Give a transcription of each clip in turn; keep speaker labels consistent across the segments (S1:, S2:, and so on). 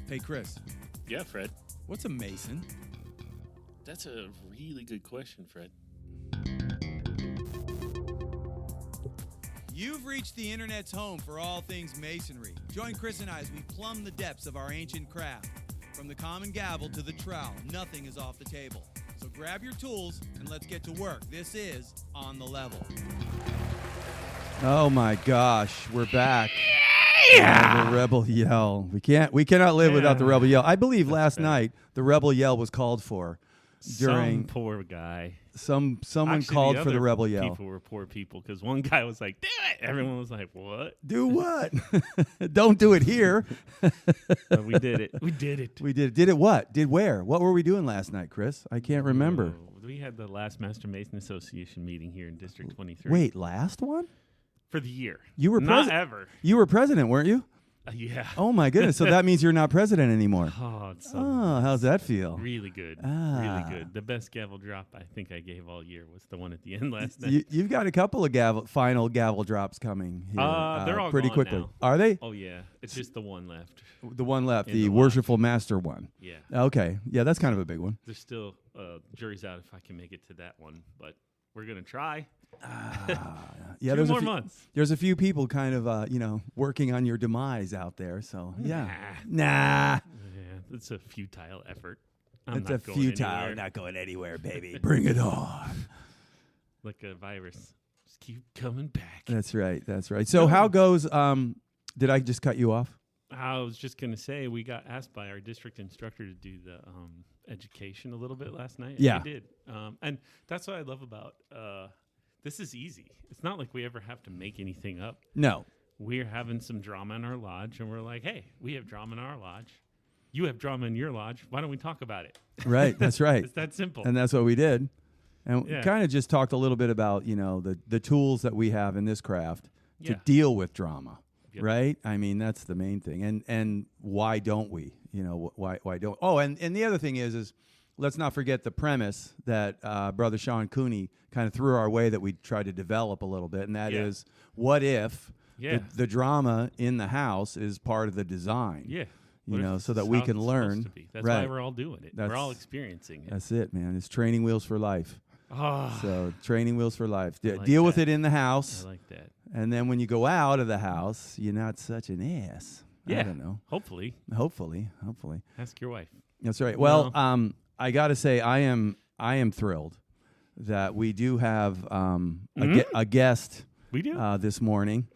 S1: Hey, Chris,
S2: Yeah, Fred.
S1: what's a Mason?
S2: That's a really good question, Fred.
S1: You've reached the internet's home for all things masonry. Join Chris and I as we plumb the depths of our ancient craft. From the common gavel to the trowel, nothing is off the table. So grab your tools and let's get to work. This is On the Level. Oh my gosh, we're back. The rebel yell. We cannot live without the rebel yell. I believe last night the rebel yell was called for during
S2: Some poor guy.
S1: someone
S2: Actually,
S1: called for the rebel yell.
S2: People were poor people because one guy was like, "Do it!" Everyone was like, "What?"
S1: Do what? Don't do it here.
S2: But we did it. We did it.
S1: We did. Did it what? Did where? What were we doing last night, Chris? I can't remember.
S2: We had the last Master Mason Association meeting here in District 23.
S1: Wait, last one?
S2: For the year.
S1: You were
S2: not ever.
S1: You were president, weren't you?
S2: Yeah.
S1: Oh my goodness. So that means you're not president anymore.
S2: Oh, it's so
S1: How's that feel?
S2: really good.
S1: Ah.
S2: Really good. The best gavel drop I think I gave all year was the one at the end last night.
S1: You've got a couple of final gavel drops coming here.
S2: They're all
S1: pretty
S2: gone
S1: quickly.
S2: now.
S1: Are they?
S2: Oh, yeah. It's just the one left.
S1: The one left,
S2: In
S1: the
S2: the
S1: Worshipful Master one.
S2: Yeah.
S1: Okay. Yeah, that's kind of a big one.
S2: There's still jury's out if I can make it to that one, but we're going to try.
S1: Yeah,
S2: 2 more months.
S1: There's a few people kind of, working on your demise out there. So, yeah. Nah.
S2: Yeah, it's a futile effort.
S1: It's a futile, not going anywhere, baby. Bring it on.
S2: Like a virus. Just keep coming back.
S1: That's right. So how goes, did I just cut you off?
S2: I was just going to say, we got asked by our district instructor to do the education a little bit last night.
S1: Yeah.
S2: We did. And that's what I love about this is easy. It's not like we ever have to make anything up.
S1: No.
S2: We're having some drama in our lodge, and we're like, hey, we have drama in our lodge. You have drama in your lodge. Why don't we talk about it?
S1: Right. That's right.
S2: It's that simple.
S1: And that's what we did. And
S2: Yeah.
S1: we kind of just talked a little bit about, the tools that we have in this craft to
S2: Yeah.
S1: deal with drama.
S2: Yep.
S1: Right? I mean, that's the main thing. And why don't we? Why don't? Oh, and the other thing is let's not forget the premise that Brother Sean Cooney kind of threw our way that we tried to develop a little bit, and that is, what if the drama in the house is part of the design?
S2: Yeah.
S1: So that we can learn.
S2: That's
S1: right.
S2: why we're all doing it. We're all experiencing it.
S1: That's it, man. It's training wheels for life.
S2: Oh,
S1: So training wheels for life.
S2: like
S1: Deal with
S2: that.
S1: it in the house,
S2: I like that.
S1: and then when you go out of the house, you're not such an ass.
S2: Yeah.
S1: I don't know.
S2: Hopefully.
S1: Hopefully.
S2: Ask your wife.
S1: That's right. Well,
S2: Well-
S1: I got to say, I am thrilled that we do have a guest
S2: We do.
S1: this morning.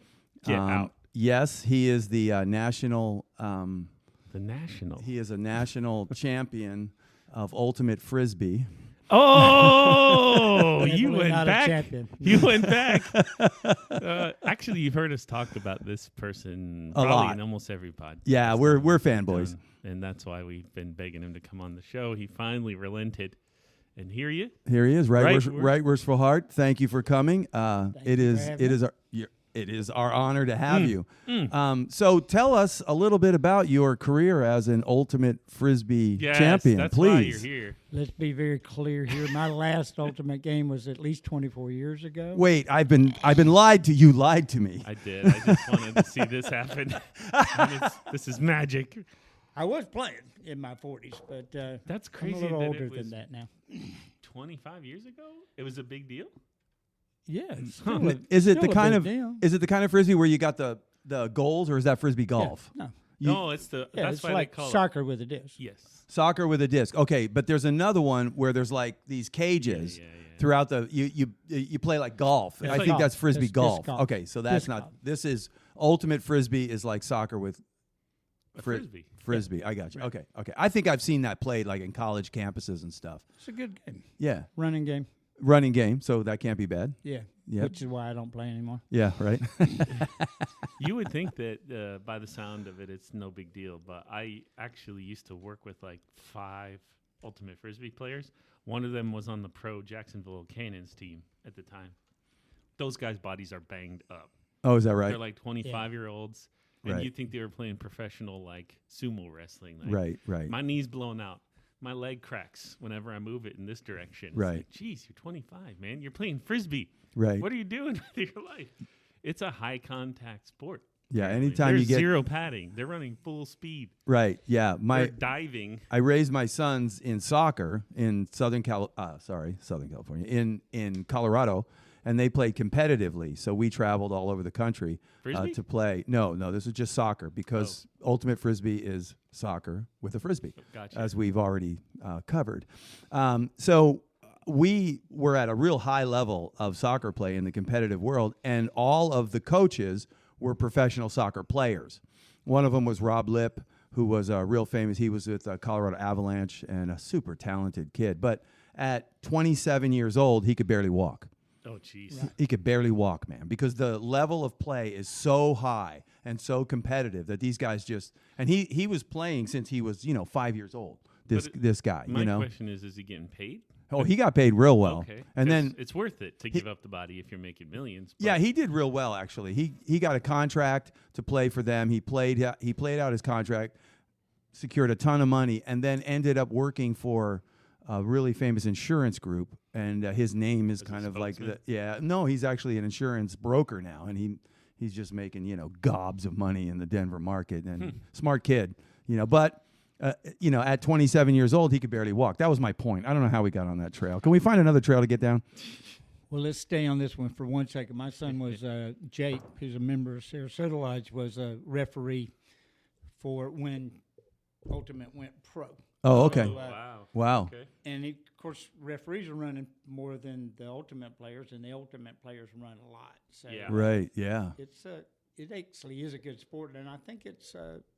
S2: Get out.
S1: Yes, he is the national.
S2: The national.
S1: He is a national champion of ultimate Frisbee.
S2: Oh, you
S3: Definitely
S2: went
S3: not a
S2: back.
S3: champion.
S2: You went back. Actually, you've heard us talk about this person
S1: A
S2: probably
S1: lot.
S2: in almost every pod.
S1: Yeah, we're fanboys.
S2: And that's why we've been begging him to come on the show. He finally relented. And here he is.
S1: Here he is, right
S2: Right
S1: worshipful Hart. Thank you for coming. It
S3: you
S1: is
S3: for having
S1: it is our honor to have you. So tell us a little bit about your career as an ultimate Frisbee
S2: Yes,
S1: champion,
S2: that's
S1: please.
S2: why you're here.
S3: Let's be very clear here. My last ultimate game was at least 24 years ago.
S1: Wait, I've been lied to. You lied to me.
S2: I did. I just wanted to see this happen. This is magic.
S3: I was playing in my 40s, but
S2: That's
S3: I'm
S2: crazy
S3: a little
S2: that
S3: older
S2: it was
S3: than that now.
S2: 25 years ago? It was a big deal?
S3: Yeah. it's
S2: Huh.
S3: still a-
S1: Is it the
S3: still a
S1: kind
S3: big
S1: of
S3: deal.
S1: is it the kind of Frisbee where you got the goals, or is that Frisbee golf?
S3: No.
S2: No, it's the.
S3: Yeah,
S2: that's
S3: it's
S2: why
S3: like
S2: they call
S3: soccer with a disc.
S2: it. Yes.
S1: Soccer with a disc. Okay, but there's another one where there's like these cages
S2: Yeah.
S1: throughout the you play like golf.
S2: It's
S1: I
S2: like
S1: think that's
S3: golf.
S1: Frisbee
S3: Disc
S1: golf.
S3: golf.
S1: Okay, so that's
S3: Disc
S1: not.
S3: golf.
S1: This is ultimate Frisbee is like soccer with
S2: A Frisbee.
S1: Frisbee. I got you. Okay. I think I've seen that played like in college campuses and stuff.
S3: It's a good game.
S1: Yeah,
S3: Running game.
S1: running game. So that can't be bad.
S3: Yeah.
S1: Yep.
S3: Which is why I don't play anymore.
S1: Yeah, right.
S2: You would think that by the sound of it, it's no big deal. But I actually used to work with like 5 Ultimate Frisbee players. One of them was on the pro Jacksonville Cannons team at the time. Those guys' bodies are banged up.
S1: Oh, is that right?
S2: They're like 25-year-olds. And
S1: Right.
S2: you think they were playing professional like sumo wrestling. Like,
S1: Right.
S2: My knee's blown out. My leg cracks whenever I move it in this direction. It's
S1: Right.
S2: like, geez, you're 25, man. You're playing Frisbee.
S1: Right.
S2: What are you doing with your life? It's a high contact sport.
S1: Yeah,
S2: apparently.
S1: anytime
S2: There's
S1: you get
S2: zero padding. They're running full speed.
S1: right. Yeah,
S2: They're diving.
S1: I raised my sons in soccer in Southern California, in Colorado, and they played competitively. So we traveled all over the country
S2: Frisbee?
S1: to play. No, this is just soccer because ultimate Frisbee is soccer with a Frisbee,
S2: Gotcha.
S1: as we've already covered. So we were at a real high level of soccer play in the competitive world, and all of the coaches were professional soccer players. One of them was Rob Lipp, who was real famous. He was with Colorado Avalanche and a super talented kid. But at 27 years old, he could barely walk.
S2: Oh, jeez.
S3: Right.
S1: He could barely walk, man, because the level of play is so high and so competitive that these guys just – and he was playing since he was, 5 years old, this guy,
S2: My question is he getting paid?
S1: Oh, he got paid real well.
S2: Okay.
S1: And then
S2: it's worth it to give up the body if you're making millions.
S1: yeah, he did real well actually. He got a contract to play for them. He played out his contract, secured a ton of money, and then ended up working for a really famous insurance group. And his name is kind of like he's actually an insurance broker now, and he's just making gobs of money in the Denver market. And smart kid, but. At 27 years old, he could barely walk. That was my point. I don't know how we got on that trail. Can we find another trail to get down?
S3: Well, let's stay on this one for 1 second. My son was Jake, who's a member of Sarasota Lodge, was a referee for when Ultimate went pro.
S1: Oh, okay.
S2: Wow.
S1: Wow.
S2: Okay.
S3: And of course, referees are running more than the Ultimate players, and the Ultimate players run a lot. So
S2: Yeah.
S1: Right, yeah.
S3: it actually is a good sport, and I think it's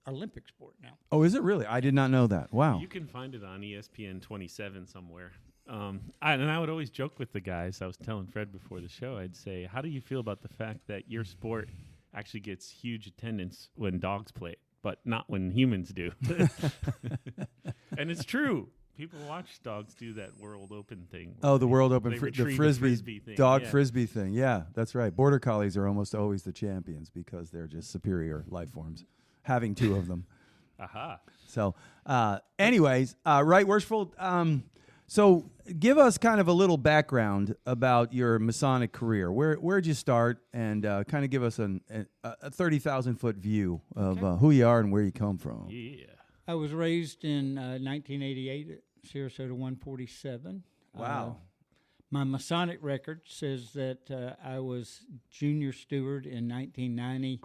S3: Olympic sport now.
S1: Oh, is it really? I did not know that. Wow.
S2: You can find it on ESPN 27 somewhere. I would always joke with the guys. I was telling Fred before the show, I'd say, how do you feel about the fact that your sport actually gets huge attendance when dogs play it, but not when humans do? And it's true. People watch dogs do that World Open thing.
S1: Oh, the World Open,
S2: they
S1: the
S2: retrieve
S1: Frisbee
S2: thing.
S1: dog
S2: Yeah.
S1: Frisbee thing. Yeah, that's right. Border Collies are almost always the champions because they're just superior life forms, having two of them.
S2: Aha.
S1: So, anyways, right, Worshipful. So, give us kind of a little background about your Masonic career. Where'd you start, and kind of give us a 30,000-foot view of who you are and where you come from.
S2: Yeah.
S3: I was raised in 1988 at Sarasota 147.
S1: Wow.
S3: My Masonic record says that I was junior steward in 1990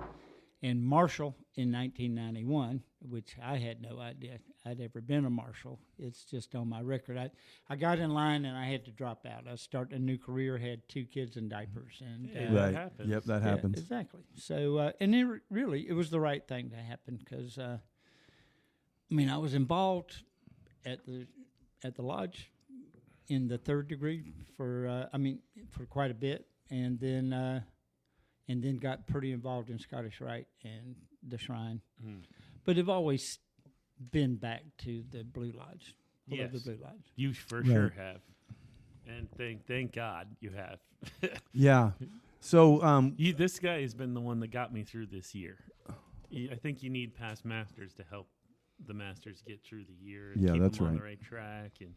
S3: and marshal in 1991, which I had no idea I'd ever been a marshal. It's just on my record. I got in line and I had to drop out. I started a new career, had 2 kids in diapers. And
S2: Yeah.
S1: Right.
S2: That happens.
S1: Yep, that
S3: yeah,
S1: happens.
S3: exactly. So, and it was the right thing to happen because, I was involved at the lodge in the 3rd degree for quite a bit, and then got pretty involved in Scottish Rite and the Shrine.
S2: Mm.
S3: But have always been back to the Blue Lodge. I love
S2: Yes.
S3: the Blue Lodge.
S2: You for sure have. And thank God you have.
S1: Yeah. So,
S2: This guy has been the one that got me through this year. I think you need past masters to help the masters get through the year and
S1: Yeah,
S2: keep
S1: that's
S2: them on
S1: right.
S2: the right track. And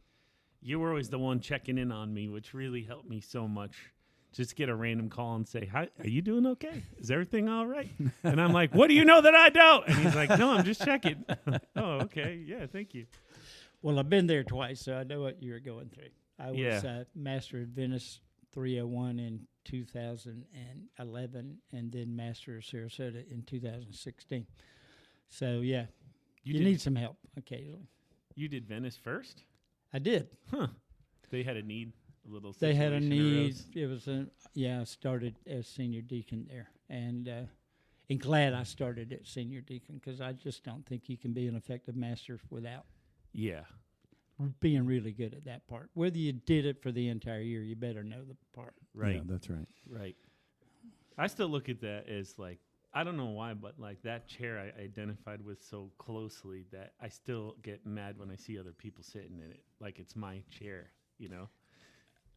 S2: you were always the one checking in on me, which really helped me so much. Just get a random call and say, "Hi, are you doing okay? Is everything all right?" And I'm like, "What do you know that I don't?" And he's like, "No, I'm just checking." Oh, okay. Yeah, thank you.
S3: Well, I've been there twice, so I know what you're going through. I was
S2: Yeah.
S3: Master Adventist 301 in 2011, and then Master of Sarasota in 2016. So, yeah, you
S2: did,
S3: need some help occasionally.
S2: You did Venice first?
S3: I did.
S2: Huh. They had a need, a little
S3: They had a
S2: situation
S3: need.
S2: arose.
S3: It was I started as senior deacon there, and glad I started at senior deacon because I just don't think you can be an effective master without
S2: Yeah.
S3: being really good at that part. Whether you did it for the entire year, you better know the part.
S2: Right.
S1: yeah, that's right.
S2: Right. I still look at that as like, I don't know why, but like that chair I identified with so closely that I still get mad when I see other people sitting in it. Like it's my chair, you know?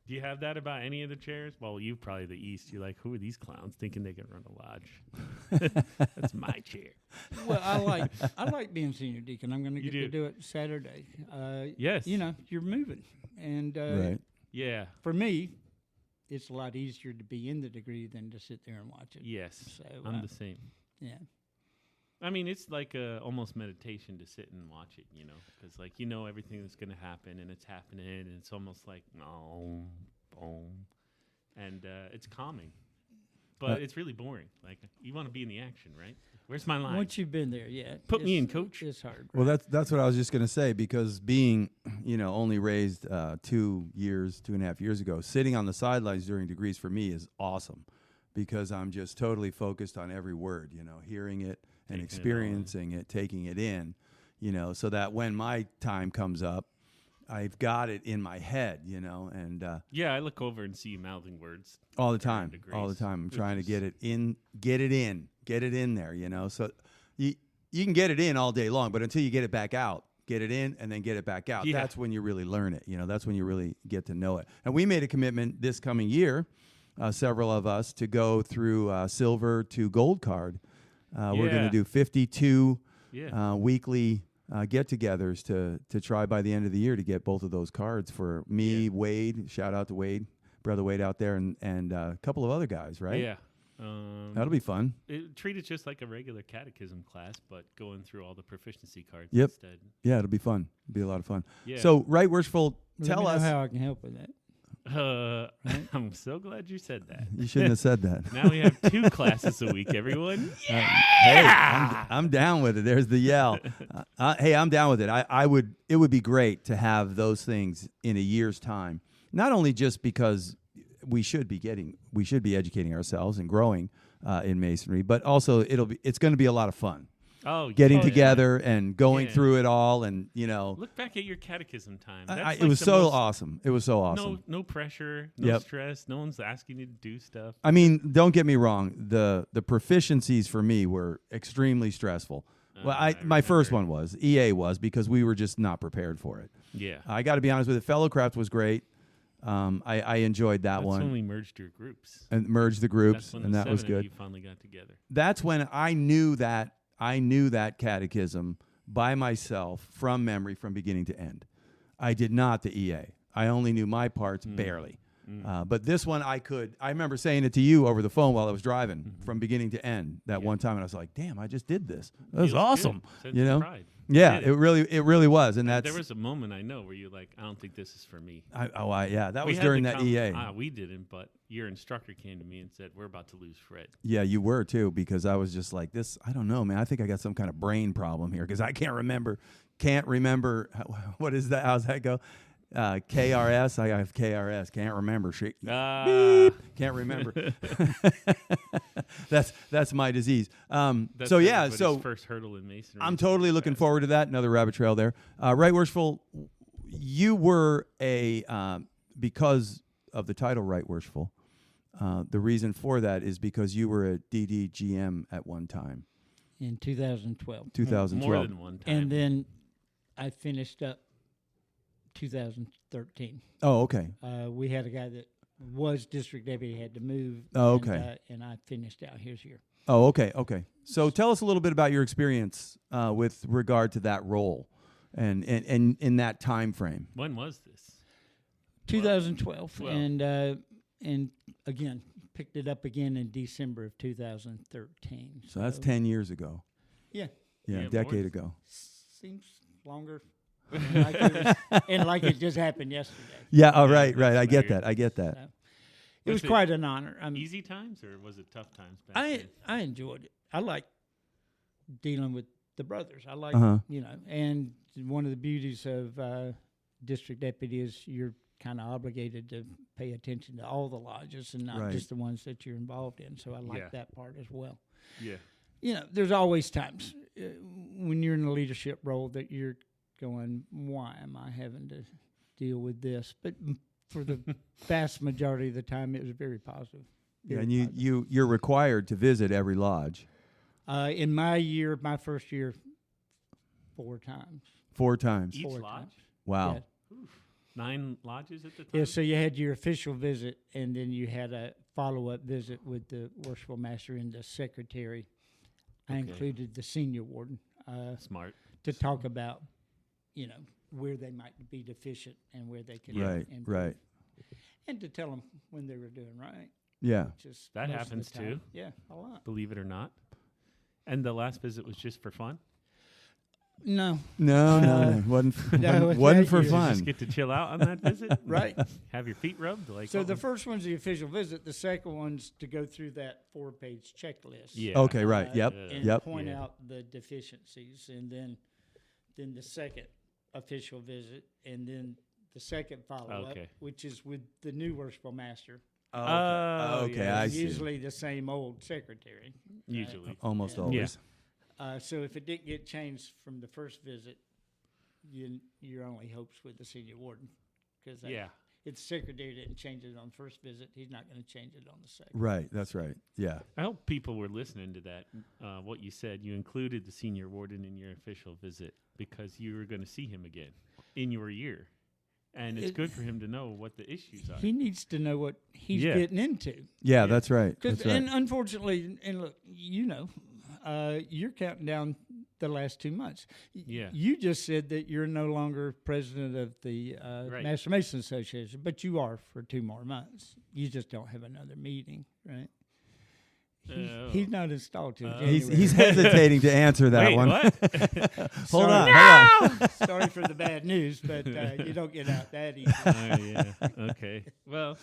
S2: Do you have that about any of the chairs? Well, you probably the East. You're like, who are these clowns thinking they can run a lodge? That's my chair.
S3: Well, I like being senior deacon. I'm going to get to do it Saturday.
S2: Yes.
S3: You know, you're moving, and
S1: Right.
S2: Yeah.
S3: for me, it's a lot easier to be in the degree than to sit there and watch it.
S2: Yes.
S3: So
S2: I'm the same.
S3: Yeah.
S2: I mean, it's like almost meditation to sit and watch it, you know, because like everything that's going to happen, and it's happening, and it's almost like boom, and it's calming, but it's really boring. Like you want to be in the action, right? Where's my line?
S3: Once you've been there, yeah.
S2: Put me in, coach.
S3: It's hard.
S1: Well,
S3: right?
S1: that's what I was just going to say, because being, only raised 2.5 years ago, sitting on the sidelines during degrees for me is awesome, because I'm just totally focused on every word, hearing it and
S2: Taking
S1: experiencing it, taking it in, so that when my time comes up, I've got it in my head, and
S2: Yeah, I look over and see you mouthing words
S1: all the
S2: during
S1: time, all the
S2: degrees,
S1: time. I'm
S2: which
S1: trying to
S2: is-
S1: get it in there, So you can get it in all day long, but until you get it back out, get it in and then get it back out.
S2: Yeah.
S1: That's when you really learn it. That's when you really get to know it. And we made a commitment this coming year, several of us, to go through silver to gold card. We're going to
S2: Yeah.
S1: do 52
S2: Yeah.
S1: weekly get-togethers to try by the end of the year to get both of those cards for me,
S2: Yeah.
S1: Wade. Shout out to Wade, brother Wade out there, and a couple of other guys, right?
S2: Yeah.
S1: That'll be fun.
S2: Treat it just like a regular catechism class, but going through all the proficiency cards
S1: Yep.
S2: instead.
S1: Yeah, it'll be fun. It'll be a lot of fun.
S2: Yeah.
S1: So, Right Worshipful,
S3: Let
S1: tell
S3: me know
S1: us.
S3: how I can help with that.
S2: I'm so glad you said that.
S1: You shouldn't have said that.
S2: Now we have 2 classes a week, everyone.
S1: Hey, I'm down with it. There's the yell. Hey, I'm down with it. It would be great to have those things in a year's time. Not only just because we should be educating ourselves and growing in Masonry, but also it's going to be a lot of fun.
S2: Oh,
S1: Getting
S2: yeah.
S1: together and going
S2: Yeah.
S1: through it all, and
S2: Look back at your catechism time. That's
S1: it was so awesome. It was so awesome.
S2: No pressure, no
S1: Yep.
S2: stress. No one's asking you to do stuff.
S1: I mean, don't get me wrong. The proficiencies for me were extremely stressful. Well,
S2: I
S1: my first
S2: remember.
S1: one was EA was because we were just not prepared for it.
S2: Yeah.
S1: I got to be honest with it. Fellowcraft was great. I enjoyed that
S2: That's
S1: one
S2: when we merged your groups.
S1: and merged the groups,
S2: That's when
S1: and
S2: the
S1: that was
S2: 7 of
S1: good.
S2: you finally got together.
S1: That's when I knew that catechism by myself from memory from beginning to end. I did not the EA. I only knew my parts barely. But this one I remember saying it to you over the phone while I was driving from beginning to end that one time, and I was like, damn, I just did this. That was
S2: Feels
S1: awesome.
S2: good. Sense of pride.
S1: Yeah,
S2: Did
S1: it really was. And
S2: There was a moment I know where you're like, I don't think this is for me.
S1: that
S2: We
S1: was
S2: had
S1: during
S2: the
S1: that EA.
S2: We didn't, but your instructor came to me and said, we're about to lose Fred.
S1: Yeah, you were too, because I was just like this. I don't know, man. I think I got some kind of brain problem here because I can't remember. What is that? How's that go? KRS. I have KRS. Can't remember. Can't remember. That's my disease.
S2: That's
S1: So yeah.
S2: everybody's
S1: So
S2: first hurdle in Masonry.
S1: I'm totally looking forward to that. Another rabbit trail there. Right Worshipful, you were because of the title Right Worshipful. The reason for that is because you were a DDGM at one time.
S3: In 2012.
S1: 2012.
S2: More than one time.
S3: And then I finished up 2013.
S1: Oh, okay.
S3: We had a guy that was district deputy, had to move.
S1: Oh,
S3: and,
S1: okay.
S3: And I finished out his year.
S1: Oh, okay. Okay. So tell us a little bit about your experience with regard to that role and in that time frame.
S2: When was this?
S3: 2012.
S2: Well.
S3: And again, picked it up again in December of 2013.
S1: So that's 10 years ago.
S3: Yeah.
S1: Yeah,
S2: Yeah,
S1: a decade
S2: more.
S1: ago.
S3: Seems longer. and like it just happened yesterday.
S1: Yeah. Oh,
S2: Yeah,
S1: right.
S2: that's
S1: I get
S2: weird.
S1: that. I get that.
S3: So, it
S2: Was
S3: was
S2: it
S3: quite an honor.
S2: Easy times or was it tough times back then?
S3: I enjoyed it. I like dealing with the brothers. I like,
S1: Uh-huh.
S3: and one of the beauties of district deputy is you're kind of obligated to pay attention to all the lodges and not
S1: Right.
S3: just the ones that you're involved in. So I like
S2: Yeah.
S3: that part as well.
S2: Yeah.
S3: There's always times when you're in a leadership role that you're going, why am I having to deal with this? But for the vast majority of the time, it was very positive.
S1: Yeah,
S3: Very
S1: and
S3: positive.
S1: you're required to visit every lodge
S3: In my first year, 4 times.
S1: 4 times.
S2: Each
S3: 4
S2: lodge?
S3: times.
S1: Wow.
S3: Yeah.
S2: 9 lodges at the time?
S3: Yeah, so you had your official visit, and then you had a follow-up visit with the worshipful master and the secretary. I
S2: Okay.
S3: included the senior warden
S2: Smart.
S3: to talk about, where they might be deficient and where they could
S1: Right.
S3: improve.
S1: Right.
S3: And to tell them when they were doing right.
S1: Yeah.
S3: Just
S2: That
S3: most of the
S2: happens
S3: time.
S2: too.
S3: Yeah, a lot.
S2: Believe it or not. And the last visit was just for fun?
S3: No.
S1: No. Wasn't
S3: No,
S1: wasn't for
S3: you
S1: fun.
S2: Just get to chill out on that visit?
S3: Right.
S2: Have your feet rubbed? Like,
S3: So the first one's the official visit. The second one's to go through that 4-page checklist.
S2: Yeah.
S1: Okay, right. Yep.
S3: And
S1: Yep.
S3: point out the deficiencies, and then the second official visit, and then the second follow-up,
S2: Okay.
S3: which is with the new worshipful master.
S1: Okay,
S2: yeah.
S1: I see.
S3: Usually the same old secretary.
S2: Usually.
S1: Almost
S3: Yeah.
S1: always.
S3: So if it didn't get changed from the first visit, your only hopes with the senior warden, because
S2: Yeah.
S3: if the secretary didn't change it on the first visit, he's not going to change it on the second.
S1: Right. That's right. Yeah.
S2: I hope people were listening to that. What you said, you included the senior warden in your official visit because you were going to see him again in your year. And it's good for him to know what the issues are.
S3: He needs to know what he's
S2: Yeah.
S3: getting into.
S1: Yeah, that's right.
S3: 'Cause-
S1: That's right.
S3: And unfortunately, and look, you're counting down the last 2 months.
S2: Yeah.
S3: You just said that you're no longer president of the
S2: Right.
S3: Master Mason Association, but you are for 2 more months. You just don't have another meeting, right? He's not installed till January.
S1: He's hesitating to answer that
S2: Wait,
S1: one.
S2: what?
S1: Hold
S3: Sorry.
S1: on.
S3: Sorry for the bad news, but you don't get out that easy.
S2: Yeah. Okay. Well,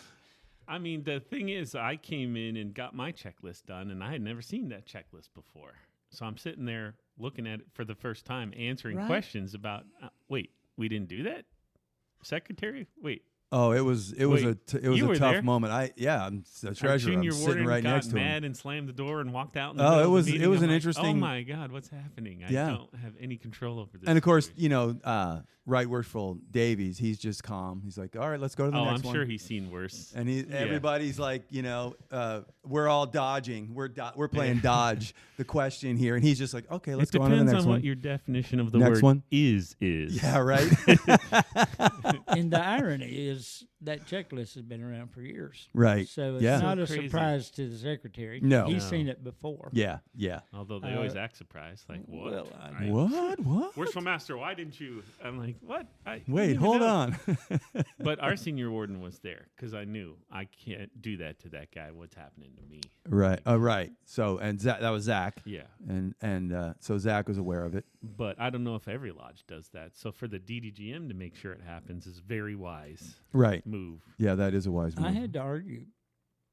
S2: I mean, the thing is, I came in and got my checklist done, and I had never seen that checklist before. So I'm sitting there looking at it for the first time, answering
S3: Right.
S2: questions about, wait, we didn't do that? Secretary? Wait.
S1: Oh, it was
S2: Wait,
S1: a
S2: you were
S1: tough
S2: there?
S1: moment. I'm the
S2: Our
S1: treasurer. I'm
S2: junior
S1: sitting
S2: warden
S1: right
S2: got
S1: next to him.
S2: mad and slammed the door and walked out. In the
S1: Oh,
S2: middle
S1: it
S2: of the
S1: was-
S2: meeting.
S1: it was
S2: I'm
S1: an
S2: like,
S1: interesting-
S2: Oh my God, what's happening? I
S1: Yeah.
S2: don't have any control over this.
S1: And of course,
S2: situation.
S1: Right Worshipful Davies, he's just calm. He's like, all right, let's go to the
S2: Oh,
S1: next
S2: I'm
S1: one.
S2: sure he's seen worse.
S1: And
S2: Yeah.
S1: everybody's like, we're all dodging. We're playing dodge the question here, and he's just like, okay, let's
S2: it
S1: go on to the
S2: depends
S1: next
S2: on
S1: one.
S2: what your definition of the
S1: Next
S2: word
S1: one?
S2: is.
S1: Yeah, right.
S3: And the irony is that checklist has been around for years.
S1: Right.
S3: So it's
S1: Yeah.
S3: not
S2: So
S3: a
S2: crazy.
S3: surprise to the secretary.
S1: No.
S3: He's
S2: No.
S3: seen it before.
S1: Yeah.
S2: Although they always act surprised, like, what?
S3: Well, I-
S1: What?
S2: Worshipful Master, why didn't you? I'm like, what? I
S1: Wait,
S2: didn't even
S1: hold
S2: know.
S1: on.
S2: But our senior warden was there because I knew I can't do that to that guy. What's happening to me?
S1: Right. Right. So, and that was Zach.
S2: Yeah.
S1: And so Zach was aware of it.
S2: But I don't know if every lodge does that. So for the DDGM to make sure it happens is very wise
S1: Right.
S2: move.
S1: Yeah, that is a wise move.
S3: I had to argue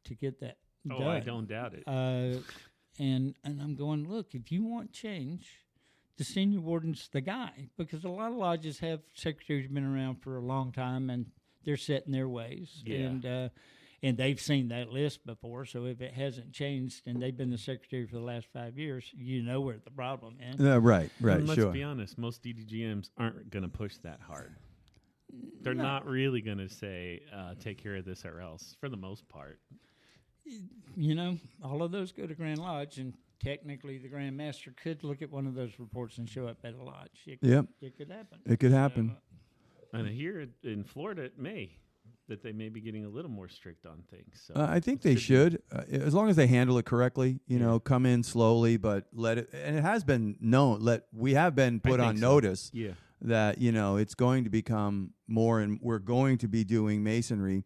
S3: to get that
S2: Oh,
S3: done.
S2: I don't doubt it.
S3: And I'm going, look, if you want change, the senior warden's the guy, because a lot of lodges have secretaries who've been around for a long time and they're set in their ways.
S2: Yeah.
S3: And they've seen that list before, so if it hasn't changed and they've been the secretary for the last 5 years, you know where the problem is.
S1: Right.
S2: And let's
S1: Sure.
S2: be honest, most DDGMs aren't going to push that hard. They're not really going to say, take care of this or else, for the most part.
S3: All of those go to Grand Lodge, and technically the Grand Master could look at one of those reports and show up at a lodge.
S1: Yep.
S3: It could happen.
S1: It could happen.
S2: And here in Florida, it may, that they may be getting a little more strict on things. So
S1: I think
S2: it
S1: they
S2: be-
S1: should, as long as they handle it correctly.
S2: Yeah.
S1: Come in slowly, but let it. And it has been known. We have been
S2: I
S1: put
S2: think
S1: on
S2: so.
S1: notice
S2: Yeah.
S1: that it's going to become more, and we're going to be doing masonry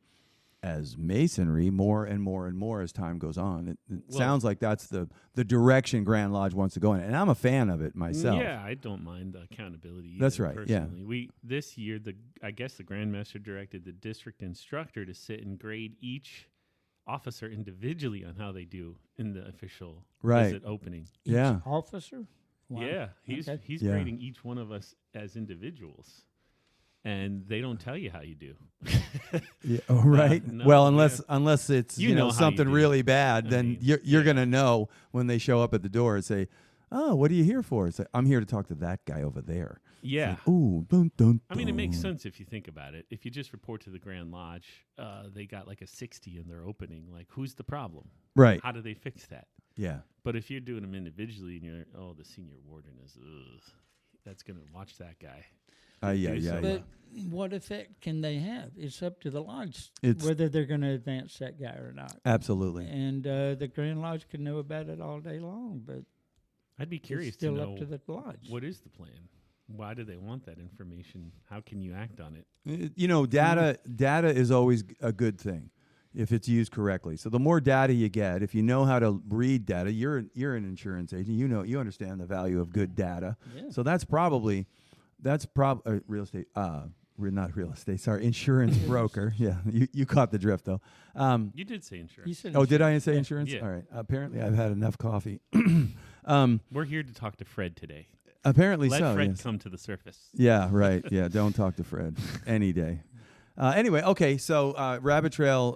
S1: as masonry more and more and more as time goes on. It
S2: Well-
S1: sounds like that's the direction Grand Lodge wants to go in, and I'm a fan of it myself.
S2: Yeah, I don't mind the accountability.
S1: That's
S2: either,
S1: right, yeah.
S2: Personally. This year, I guess the Grandmaster directed the district instructor to sit and grade each officer individually on how they do in the official
S1: Right.
S2: visit opening.
S1: Yeah.
S3: Each officer? Wow.
S2: Yeah, he's
S3: Okay.
S2: he's
S1: Yeah.
S2: grading each one of us as individuals, and they don't tell you how you do.
S1: Yeah, oh, right.
S2: no,
S1: Well, unless it's
S2: You know how you
S1: something
S2: do.
S1: really bad,
S2: I
S1: then
S2: mean,
S1: you're
S2: yeah.
S1: gonna know when they show up at the door and say, "Oh, what are you here for?" It's like, "I'm here to talk to that guy over there."
S2: Yeah.
S1: Ooh, dun, dun,
S2: I mean, it makes
S1: dun.
S2: sense if you think about it. If you just report to the Grand Lodge, they got like a 60 in their opening. Like, who's the problem?
S1: Right.
S2: How do they fix that?
S1: Yeah.
S2: But if you're doing them individually and you're, the senior warden is, that's going to watch that guy.
S1: Yeah.
S2: do
S1: Yeah.
S2: so.
S1: Yeah.
S3: But what effect can they have? It's up to the lodge
S1: It's-
S3: whether they're going to advance that guy or not.
S1: Absolutely.
S3: And the Grand Lodge can know about it all day long, but
S2: I'd be curious
S3: it's still
S2: to know
S3: up to the lodge.
S2: what is the plan? Why do they want that information? How can you act on it?
S1: Data is always a good thing. if it's used correctly. So the more data you get, if you know how to read data, you're an insurance agent. You understand the value of good data.
S3: Yeah.
S1: So that's probably real estate. We're not real estate. Sorry, insurance broker. Yeah, you caught the drift though.
S2: You did say insurance.
S3: You said
S1: Oh, did I
S3: insurance.
S1: say
S3: Yeah.
S1: insurance?
S2: Yeah.
S1: All right. Apparently, I've had enough coffee.
S2: We're here to talk to Fred today.
S1: Apparently
S2: Let
S1: so.
S2: Fred
S1: Yes.
S2: come to the surface.
S1: Yeah. Right. Yeah. Don't talk to Fred any day. Anyway. Okay. So rabbit trail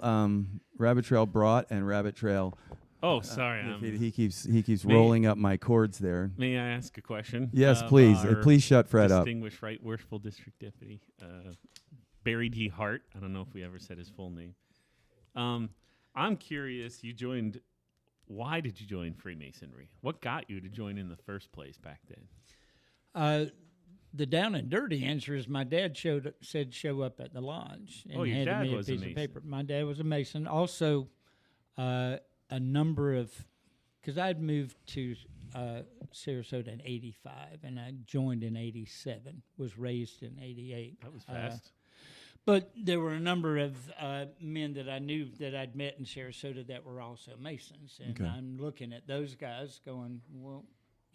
S1: brought and rabbit trail.
S2: Oh, sorry.
S1: He keeps rolling up my cords there.
S2: May I ask a question?
S1: Yes, please.
S2: Our
S1: Please shut Fred up.
S2: Distinguished Right Worshipful District Deputy, Barry D. Hart. I don't know if we ever said his full name. I'm curious. Why did you join Freemasonry? What got you to join in the first place back then?
S3: The down and dirty answer is my dad said show up at the lodge and
S2: your
S3: handed
S2: dad
S3: me a
S2: was a
S3: piece of
S2: Mason.
S3: paper. My dad was a Mason. Also, a number of because I'd moved to Sarasota in '85 and I joined in '87. Was raised in '88.
S2: That was fast.
S3: But there were a number of men that I knew that I'd met in Sarasota that were also Masons, and
S1: Okay.
S3: I'm looking at those guys going, well,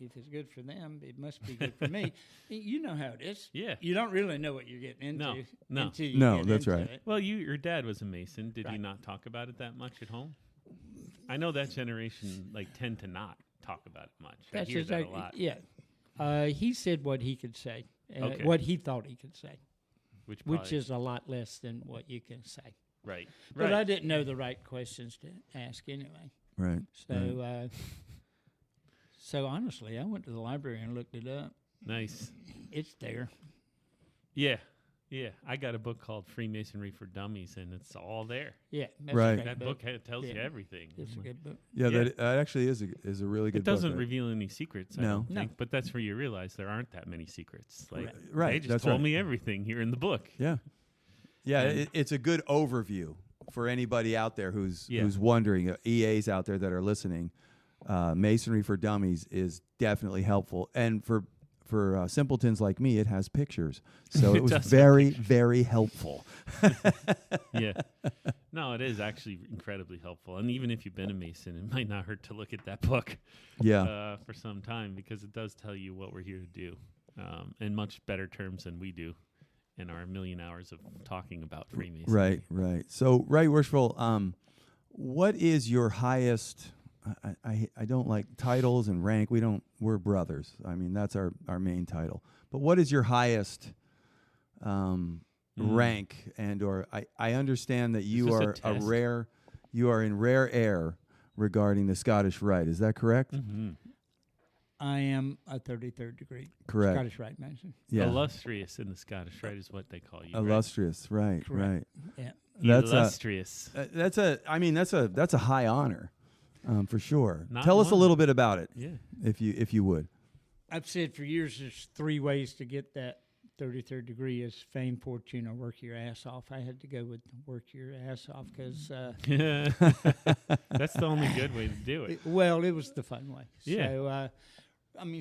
S3: if it's good for them, it must be good for me. You know how it is.
S2: Yeah.
S3: You don't really know what you're getting into.
S2: No.
S3: Until you
S1: No,
S3: get
S1: that's
S3: into
S1: right.
S3: it.
S2: Well, your dad was a Mason. Did he
S3: Right.
S2: not talk about it that much at home? I know that generation tend to not talk about it much. I hear that a lot.
S3: Yeah. He said what he could say,
S2: Okay.
S3: what he thought he could say,
S2: Which
S3: which is a lot less than what you can say.
S2: right.
S3: But
S2: Right.
S3: I didn't know the right questions to ask anyway.
S1: Right.
S3: So, so honestly, I went to the library and looked it up.
S2: Nice.
S3: It's there.
S2: Yeah. Yeah. I got a book called Freemasonry for Dummies, and it's all there.
S3: Yeah, that's
S1: Right.
S3: A great
S2: That book tells you
S3: Yeah.
S2: everything.
S3: It's a good book.
S1: Yeah,
S2: Yeah.
S1: that actually is a really good
S2: It doesn't
S1: book.
S2: reveal any secrets, I
S1: No.
S2: don't
S3: No.
S2: think, but that's where you realize there aren't that many secrets. Like,
S1: Right,
S2: they just
S1: that's
S2: told
S1: right.
S2: me everything here in the book.
S1: Yeah. Yeah,
S2: And-
S1: it's a good overview for anybody out there who's
S2: Yeah.
S1: wondering, EAs out there that are listening. Masonry for Dummies is definitely helpful. And for simpletons like me, it has pictures. So it was
S2: does have
S1: very, very helpful.
S2: Yeah. No, it is actually incredibly helpful. And even if you've been a Mason, it might not hurt to look at that book
S1: Yeah.
S2: for some time, because it does tell you what we're here to do in much better terms than we do in our million hours of talking about Freemasonry.
S1: Right. So, Right Worshipful, what is your highest... I don't like titles and rank. We're brothers. I mean, that's our main title. But what is your highest rank? And or I understand that you
S2: this a
S1: are
S2: test?
S1: you are in rare air regarding the Scottish Rite. Is that correct?
S2: Mm-hmm.
S3: I am a 33rd degree
S1: Correct.
S3: Scottish Rite Mason.
S1: Yeah.
S2: Illustrious in the Scottish Rite is what they call you.
S1: Illustrious. Right.
S3: Correct. Yeah.
S2: Right?
S1: That's
S2: Illustrious.
S1: that's a high honor, for sure.
S2: Not
S1: Tell us a
S2: one.
S1: little bit about it,
S2: Yeah.
S1: if you would.
S3: I've said for years there's 3 ways to get that 33rd degree is fame, fortune, or work your ass off. I had to go with work your ass off because,
S2: That's the only good way to do it.
S3: it was the fun way.
S2: Yeah.
S3: So,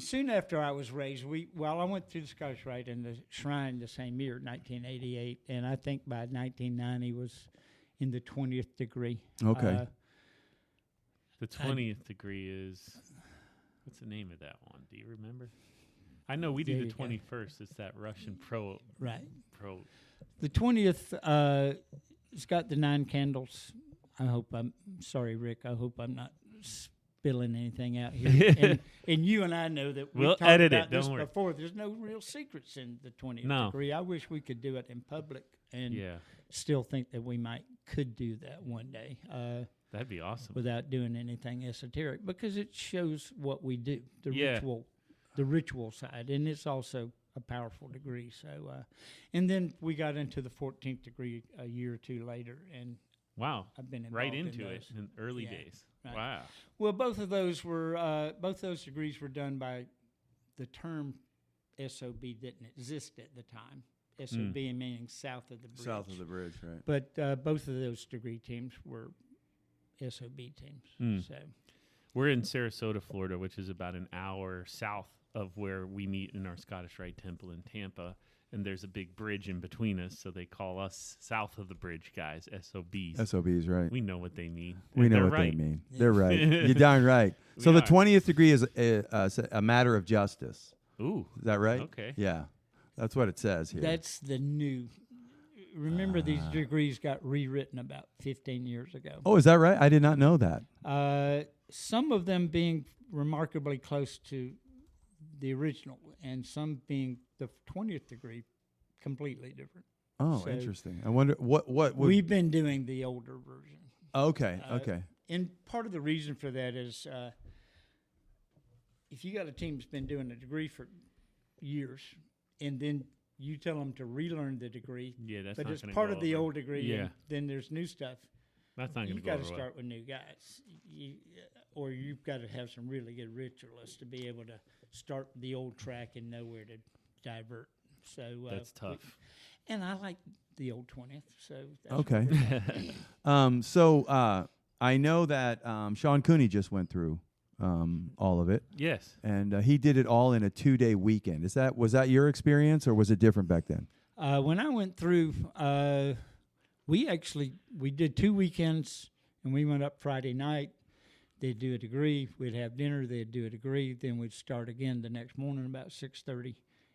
S3: soon after I was raised, I went through the Scottish Rite and the Shrine the same year, 1988, and I think by 1990 was in the 20th degree.
S1: Okay.
S2: The 20th degree is, what's the name of that one? Do you remember? I know we do
S3: There
S2: the
S3: you go.
S2: 21st. It's that Russian pro.
S3: Right.
S2: The
S3: 20th, it's got the 9 candles. Sorry, Rick, I hope I'm not spilling anything out here. and you and I know that we
S2: We'll
S3: talked
S2: edit it,
S3: about this
S2: don't worry.
S3: before. There's no real secrets in the 20th
S2: No.
S3: degree. I wish we could do it in public and
S2: Yeah,
S3: still think that we could do that one day
S2: that'd be awesome.
S3: without doing anything esoteric, because it shows what we do,
S2: Yeah.
S3: the ritual side, and it's also a powerful degree. So, and then we got into the 14th degree a year or two later, and
S2: Wow.
S3: I've been involved
S2: Right
S3: in
S2: into it
S3: those.
S2: in early
S3: Yeah,
S2: days.
S3: right.
S2: Wow.
S3: Well, both those degrees were done by the term SOB didn't exist at the time. SOB meaning south of the bridge.
S1: South of the bridge, right?
S3: But both of those degree teams were SOB teams.
S2: Mm.
S3: So
S2: We're in Sarasota, Florida, which is about an hour south of where we meet in our Scottish Rite Temple in Tampa, and there's a big bridge in between us, so they call us south of the bridge guys, SOBs.
S1: SOBs, right?
S2: We know what they mean.
S1: We
S2: And
S1: know
S2: they're
S1: what
S2: right.
S1: they mean. They're right. You're darn right. So
S2: We
S1: the
S2: are.
S1: 20th degree is a matter of justice.
S2: Ooh,
S1: Is that right?
S2: okay.
S1: Yeah. That's what it says here.
S3: That's the new. Remember, these degrees got rewritten about 15 years ago.
S1: Oh, is that right? I did not know that.
S3: Some of them being remarkably close to the original, and some being the 20th degree completely different.
S1: Oh,
S3: So
S1: interesting. I wonder what would...
S3: We've been doing the older version.
S1: Okay, okay.
S3: And part of the reason for that is if you got a team that's been doing a degree for years, and then you tell them to relearn the degree,
S2: Yeah, that's
S3: but
S2: not
S3: it's
S2: gonna
S3: part
S2: go
S3: of the
S2: over.
S3: old degree,
S2: Yeah.
S3: and then there's new stuff.
S2: That's not going to
S3: You've
S2: go
S3: got to
S2: over well.
S3: start with new guys, or you've got to have some really good ritualists to be able to start the old track and know where to divert. So
S2: That's tough.
S3: and I like the old 20th. So that's
S1: Okay.
S3: what we're doing.
S1: So I know that Sean Cooney just went through all of it,
S2: Yes.
S1: and he did it all in a 2-day weekend. Was that your experience, or was it different back then?
S3: When I went through, we did 2 weekends, and we went up Friday night. They'd do a degree. We'd have dinner. They'd do a degree. Then we'd start again the next morning about 6:30,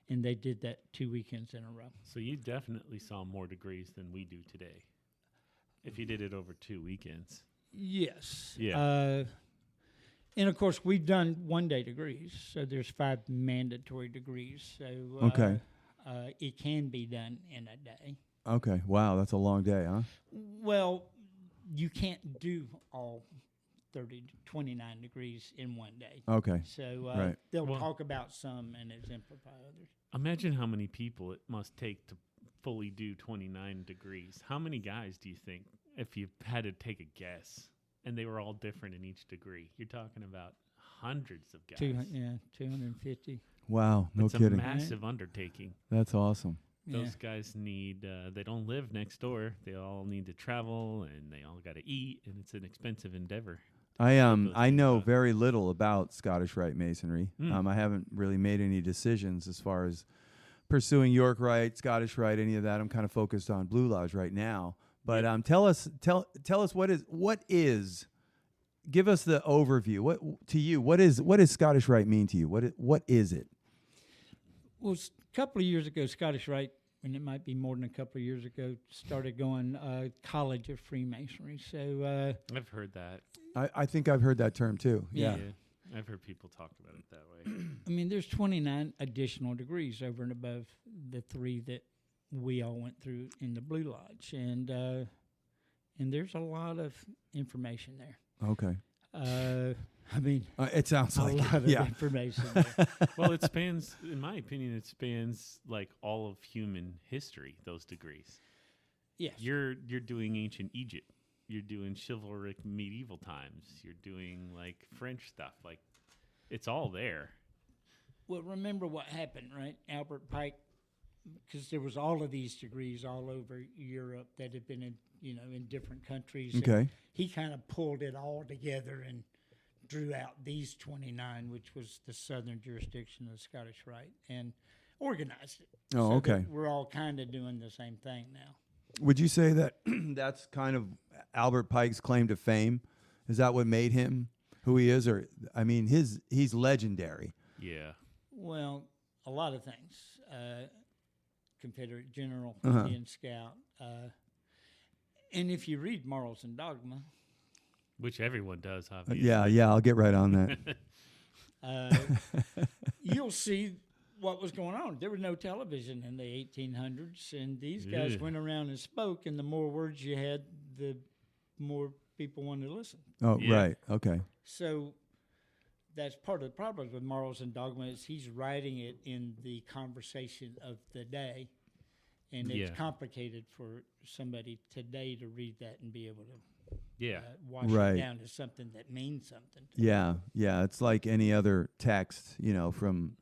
S3: and they did that 2 weekends in a row.
S2: So you definitely saw more degrees than we do today. If you did it over 2 weekends.
S3: Yes.
S2: Yeah.
S3: And of course, we've done 1-day degrees, so there's 5 mandatory degrees. So
S1: Okay.
S3: it can be done in a day.
S1: Okay. Wow, that's a long day, huh?
S3: Well, you can't do all 29 degrees in one day.
S1: Okay.
S3: So
S1: Right.
S3: they'll
S2: Well-
S3: talk about some and exemplify others.
S2: Imagine how many people it must take to fully do 29 degrees. How many guys do you think, if you had to take a guess, and they were all different in each degree? You're talking about hundreds of guys.
S3: 250.
S1: Wow, no
S2: It's
S1: kidding.
S2: a massive undertaking.
S1: That's awesome.
S2: Those guys need, they don't live next door. They all need to travel, and they all got to eat, and it's an expensive endeavor.
S1: I
S2: those
S1: I
S2: things
S1: know
S2: up.
S1: very little about Scottish Rite Masonry.
S2: Mm.
S1: I haven't really made any decisions as far as pursuing York Rite, Scottish Rite, any of that. I'm kind of focused on Blue Lodge right now. But tell us what is. Give us the overview. What is Scottish Rite mean to you? What is it?
S3: Well, a couple of years ago, Scottish Rite, and it might be more than a couple of years ago, started going College of Freemasonry. So
S2: I've heard that.
S1: I think I've heard that term too. Yeah.
S2: I've heard people talk about it that way.
S3: I mean, there's 29 additional degrees over and above the 3 that we all went through in the Blue Lodge, and there's a lot of information there.
S1: Okay.
S3: I mean,
S1: It sounds
S3: a
S1: like
S3: lot
S1: it.
S3: of
S1: Yeah.
S3: information there.
S2: Well, it spans, in my opinion, it spans like all of human history, those degrees.
S3: Yes.
S2: You're doing ancient Egypt. You're doing chivalric medieval times. You're doing like French stuff. Like, it's all there.
S3: Well, remember what happened, right? Albert Pike, because there was all of these degrees all over Europe that had been in different countries. and
S1: Okay.
S3: he kind of pulled it all together and drew out these 29, which was the southern jurisdiction of the Scottish Rite, and organized it.
S1: Oh,
S3: so that
S1: okay.
S3: we're all kind of doing the same thing now.
S1: Would you say that that's kind of Albert Pike's claim to fame? Is that what made him who he is? Or I mean, he's legendary.
S2: Yeah.
S3: Well, a lot of things. Confederate General,
S1: Uh-huh.
S3: Indian Scout. And if you read Morals and Dogma,
S2: Which everyone does, obviously.
S1: Yeah, I'll get right on that.
S3: you'll see what was going on. There was no television in the 1800s, and these guys
S2: Yeah.
S3: went around and spoke, and the more words you had, the more people wanted to listen.
S1: Oh,
S2: Yeah.
S1: right. Okay.
S3: So that's part of the problem with Morals and Dogma is he's writing it in the conversation of the day, and it's
S2: Yeah.
S3: complicated for somebody today to read that and be able to
S2: Yeah.
S3: wash
S1: Right.
S3: it down to something that means something.
S1: Yeah. It's like any other text, from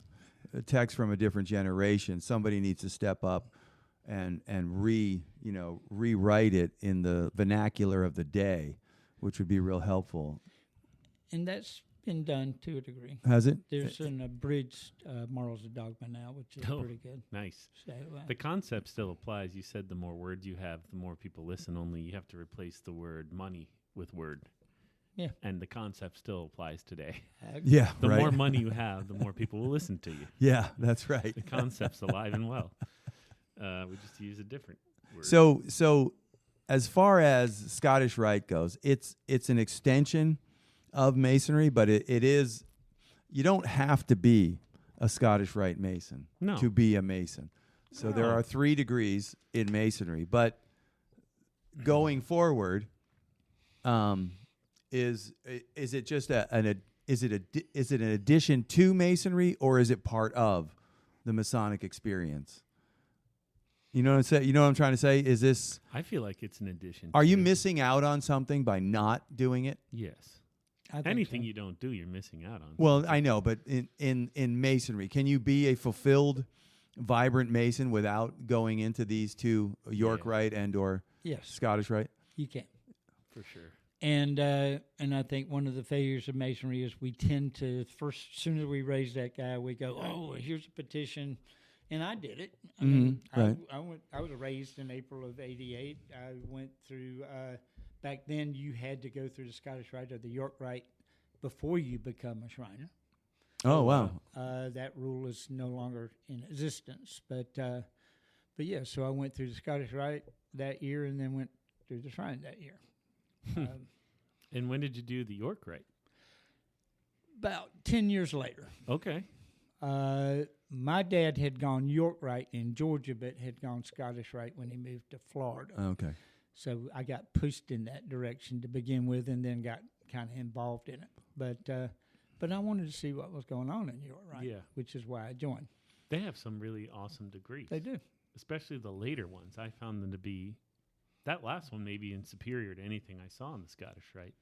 S1: a text from a different generation. Somebody needs to step up and rewrite it in the vernacular of the day, which would be real helpful.
S3: And that's been done to a degree.
S1: Has it?
S3: There's an abridged Morals of Dogma now, which is pretty good.
S2: Nice.
S3: So,
S2: The concept still applies. You said the more words you have, the more people listen. Only you have to replace the word money with word.
S3: Yeah.
S2: And the concept still applies today.
S1: Yeah,
S2: The
S1: right.
S2: more money you have, the more people will listen to you.
S1: Yeah, that's right.
S2: The concept's alive and well. We just use a different word.
S1: So as far as Scottish Rite goes, it's an extension of Masonry, but it is, you don't have to be a Scottish Rite Mason to be a Mason. So there are 3 degrees in Masonry, but going forward, is it just is it an addition to Masonry, or is it part of the Masonic experience? You know what I'm saying? You know what I'm trying to say? Is this?
S2: I feel like it's an addition.
S1: Are you missing out on something by not doing it?
S2: Yes.
S3: I think
S2: Anything
S3: so.
S2: you don't do, you're missing out on.
S1: Well, I know, but in Masonry, can you be a fulfilled, vibrant Mason without going into these 2, York Rite and or
S3: Yes,
S1: Scottish Rite?
S3: you can.
S2: For sure.
S3: And I think one of the failures of Masonry is we tend to, as soon as we raise that guy, we go, oh, here's a petition. And I did it. I mean,
S1: right.
S3: I was raised in April of '88. I went through, back then you had to go through the Scottish Rite or the York Rite before you become a Shriner.
S1: Oh, wow.
S3: That rule is no longer in existence. But yeah, so I went through the Scottish Rite that year and then went through the Shrine that year.
S2: And when did you do the York Rite?
S3: About 10 years later.
S2: Okay.
S3: My dad had gone York Rite in Georgia, but had gone Scottish Rite when he moved to Florida.
S1: Okay.
S3: So I got pushed in that direction to begin with, and then got kind of involved in it. But I wanted to see what was going on in York Rite, which is why I joined.
S2: They have some really awesome degrees.
S3: They do.
S2: Especially the later ones. I found them to be, that last one maybe superior to anything I saw in the Scottish Rite.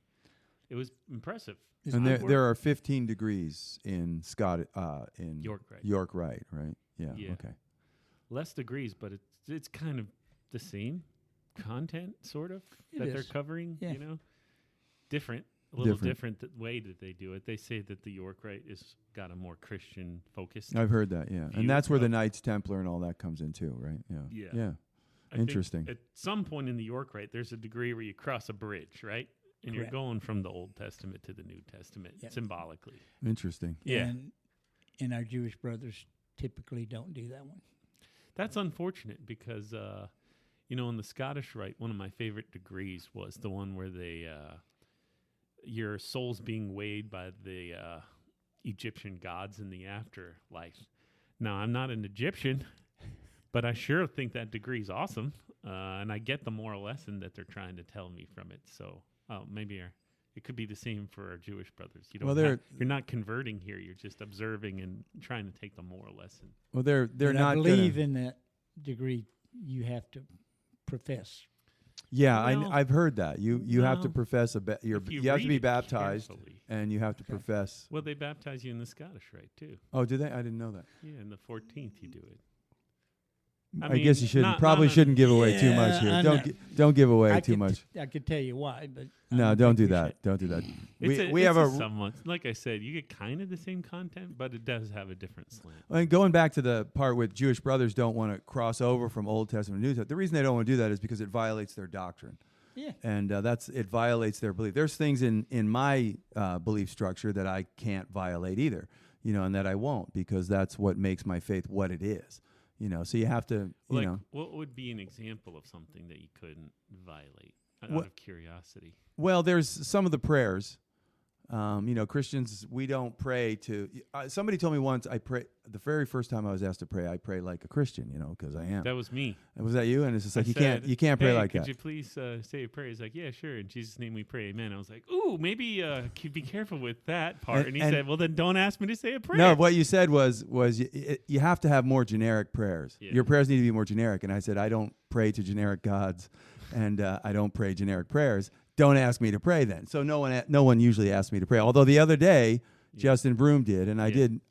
S2: It was impressive.
S1: And there are 15 degrees in
S2: York Rite.
S1: York Rite, right? Yeah. Okay.
S2: Less degrees, but it's kind of the same content, sort of, that they're covering.
S3: Yeah.
S2: You know, different, a little different way that they do it. They say that the York Rite is got a more Christian focus.
S1: I've heard that. Yeah, and that's where the Knights Templar and all that comes in too, right?
S2: Yeah.
S1: Yeah.
S2: I
S1: Interesting.
S2: think at some point in the York Rite, there's a degree where you cross a bridge, right? And
S3: Correct.
S2: you're going from the Old Testament to the New Testament symbolically.
S1: Interesting.
S2: Yeah.
S3: And our Jewish brothers typically don't do that one.
S2: That's unfortunate because, in the Scottish Rite, one of my favorite degrees was the one where your soul's being weighed by the Egyptian gods in the afterlife. Now, I'm not an Egyptian, but I sure think that degree is awesome. And I get the moral lesson that they're trying to tell me from it. So maybe it could be the same for our Jewish brothers. You're not converting here. You're just observing and trying to take the moral lesson.
S1: Well, they're
S3: but
S1: not.
S3: I believe in that degree. You have to profess.
S1: Yeah,
S2: Well,
S1: I've heard that you have to profess you have to be baptized,
S2: carefully.
S1: and you have to profess.
S2: Well, they baptize you in the Scottish Rite too.
S1: Oh, do they? I didn't know that.
S2: Yeah, in the 14th you do it.
S1: I guess you shouldn't. Probably shouldn't give away too much here. Don't give away too much.
S3: I could tell you why, but
S1: No, don't do that. Don't do that. We have a
S2: somewhat, like I said, you get kind of the same content, but it does have a different slant.
S1: And going back to the part with Jewish brothers don't want to cross over from Old Testament to New Testament, the reason they don't want to do that is because it violates their doctrine.
S3: Yeah.
S1: And it violates their belief. There's things in my belief structure that I can't violate either, and that I won't, because that's what makes my faith what it is. So you have to,
S2: What would be an example of something that you couldn't violate out of curiosity?
S1: Well, there's some of the prayers. Christians, we don't pray to. Somebody told me once, I pray. The very first time I was asked to pray, I pray like a Christian, because I am.
S2: That was me.
S1: Was that you? And it's just like you can't pray like that.
S2: Could you please say a prayer? He's like, yeah, sure. In Jesus' name we pray, amen. I was like, ooh, maybe be careful with that part. And he said, well, then don't ask me to say a prayer.
S1: No, what you said was you have to have more generic prayers.
S2: Yeah.
S1: Your prayers need to be more generic. And I said, I don't pray to generic gods, and I don't pray generic prayers. Don't ask me to pray then. So no one usually asks me to pray. Although the other day, Justin Broom did, and I did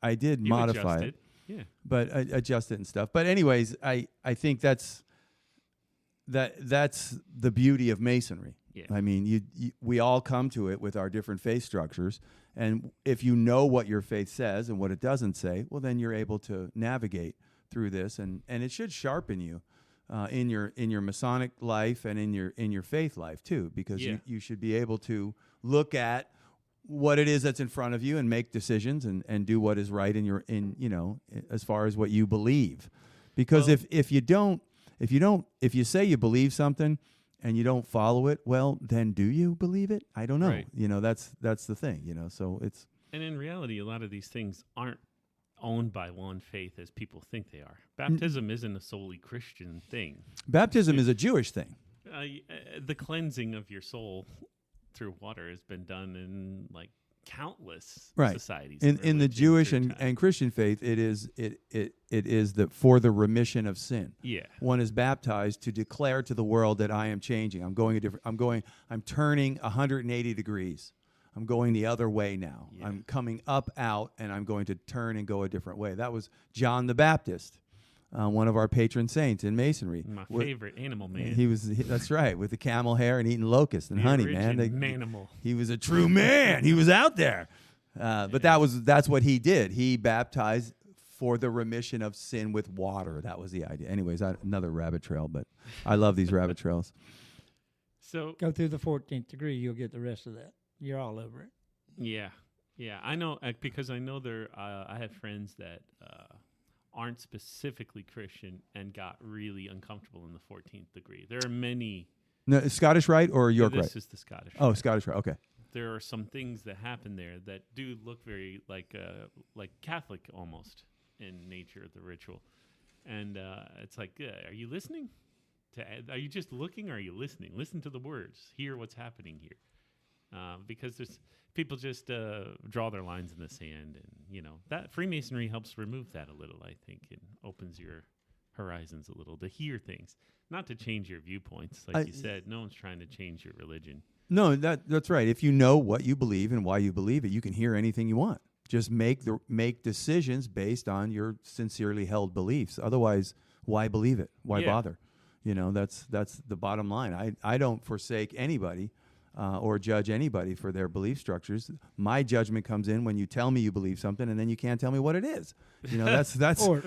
S1: modify it.
S2: Yeah.
S1: But adjust it and stuff. But anyways, I think that's the beauty of Masonry.
S2: Yeah.
S1: I mean, we all come to it with our different faith structures, And if you know what your faith says and what it doesn't say, well, then you're able to navigate through this, and it should sharpen you in your Masonic life and in your faith life too, because you should be able to look at what it is that's in front of you and make decisions and do what is right as far as what you believe. Because if you say you believe something and you don't follow it, well, then do you believe it? I don't know.
S2: Right.
S1: That's the thing. So it's.
S2: And in reality, a lot of these things aren't owned by one faith as people think they are. Baptism isn't a solely Christian thing.
S1: Baptism is a Jewish thing.
S2: The cleansing of your soul through water has been done in like countless societies.
S1: In the Jewish and Christian faith, it is for the remission of sin.
S2: Yeah.
S1: One is baptized to declare to the world that I am changing. I'm turning 180 degrees. I'm going the other way now. Yeah. I'm coming up, out, and I'm going to turn and go a different way. That was John the Baptist, one of our patron saints in Masonry.
S2: My favorite animal man.
S1: That's right, with the camel hair and eating locusts and honey, man.
S2: Manimal.
S1: He was a true man. He was out there. But that's what he did. He baptized for the remission of sin with water. That was the idea. Anyways, another rabbit trail, but I love these rabbit trails.
S3: So go through the 14th degree, you'll get the rest of that. You're all over it.
S2: Yeah. I know because I know I have friends that aren't specifically Christian and got really uncomfortable in the 14th degree. There are many.
S1: No, Scottish Rite or York Rite?
S2: This is the Scottish Rite.
S1: Oh, Scottish Rite. Okay.
S2: There are some things that happen there that do look very like Catholic almost in nature of the ritual, and it's like, are you listening? Are you just looking, or are you listening? Listen to the words. Hear what's happening here. Because people just draw their lines in the sand, and that Freemasonry helps remove that a little. I think it opens your horizons a little to hear things, not to change your viewpoints. Like you said, no one's trying to change your religion.
S1: No, that's right. If you know what you believe and why you believe it, you can hear anything you want. Just make decisions based on your sincerely held beliefs. Otherwise, why believe it? Why bother? That's the bottom line. I don't forsake anybody. Or judge anybody for their belief structures. My judgment comes in when you tell me you believe something, and then you can't tell me what it is. That's
S3: or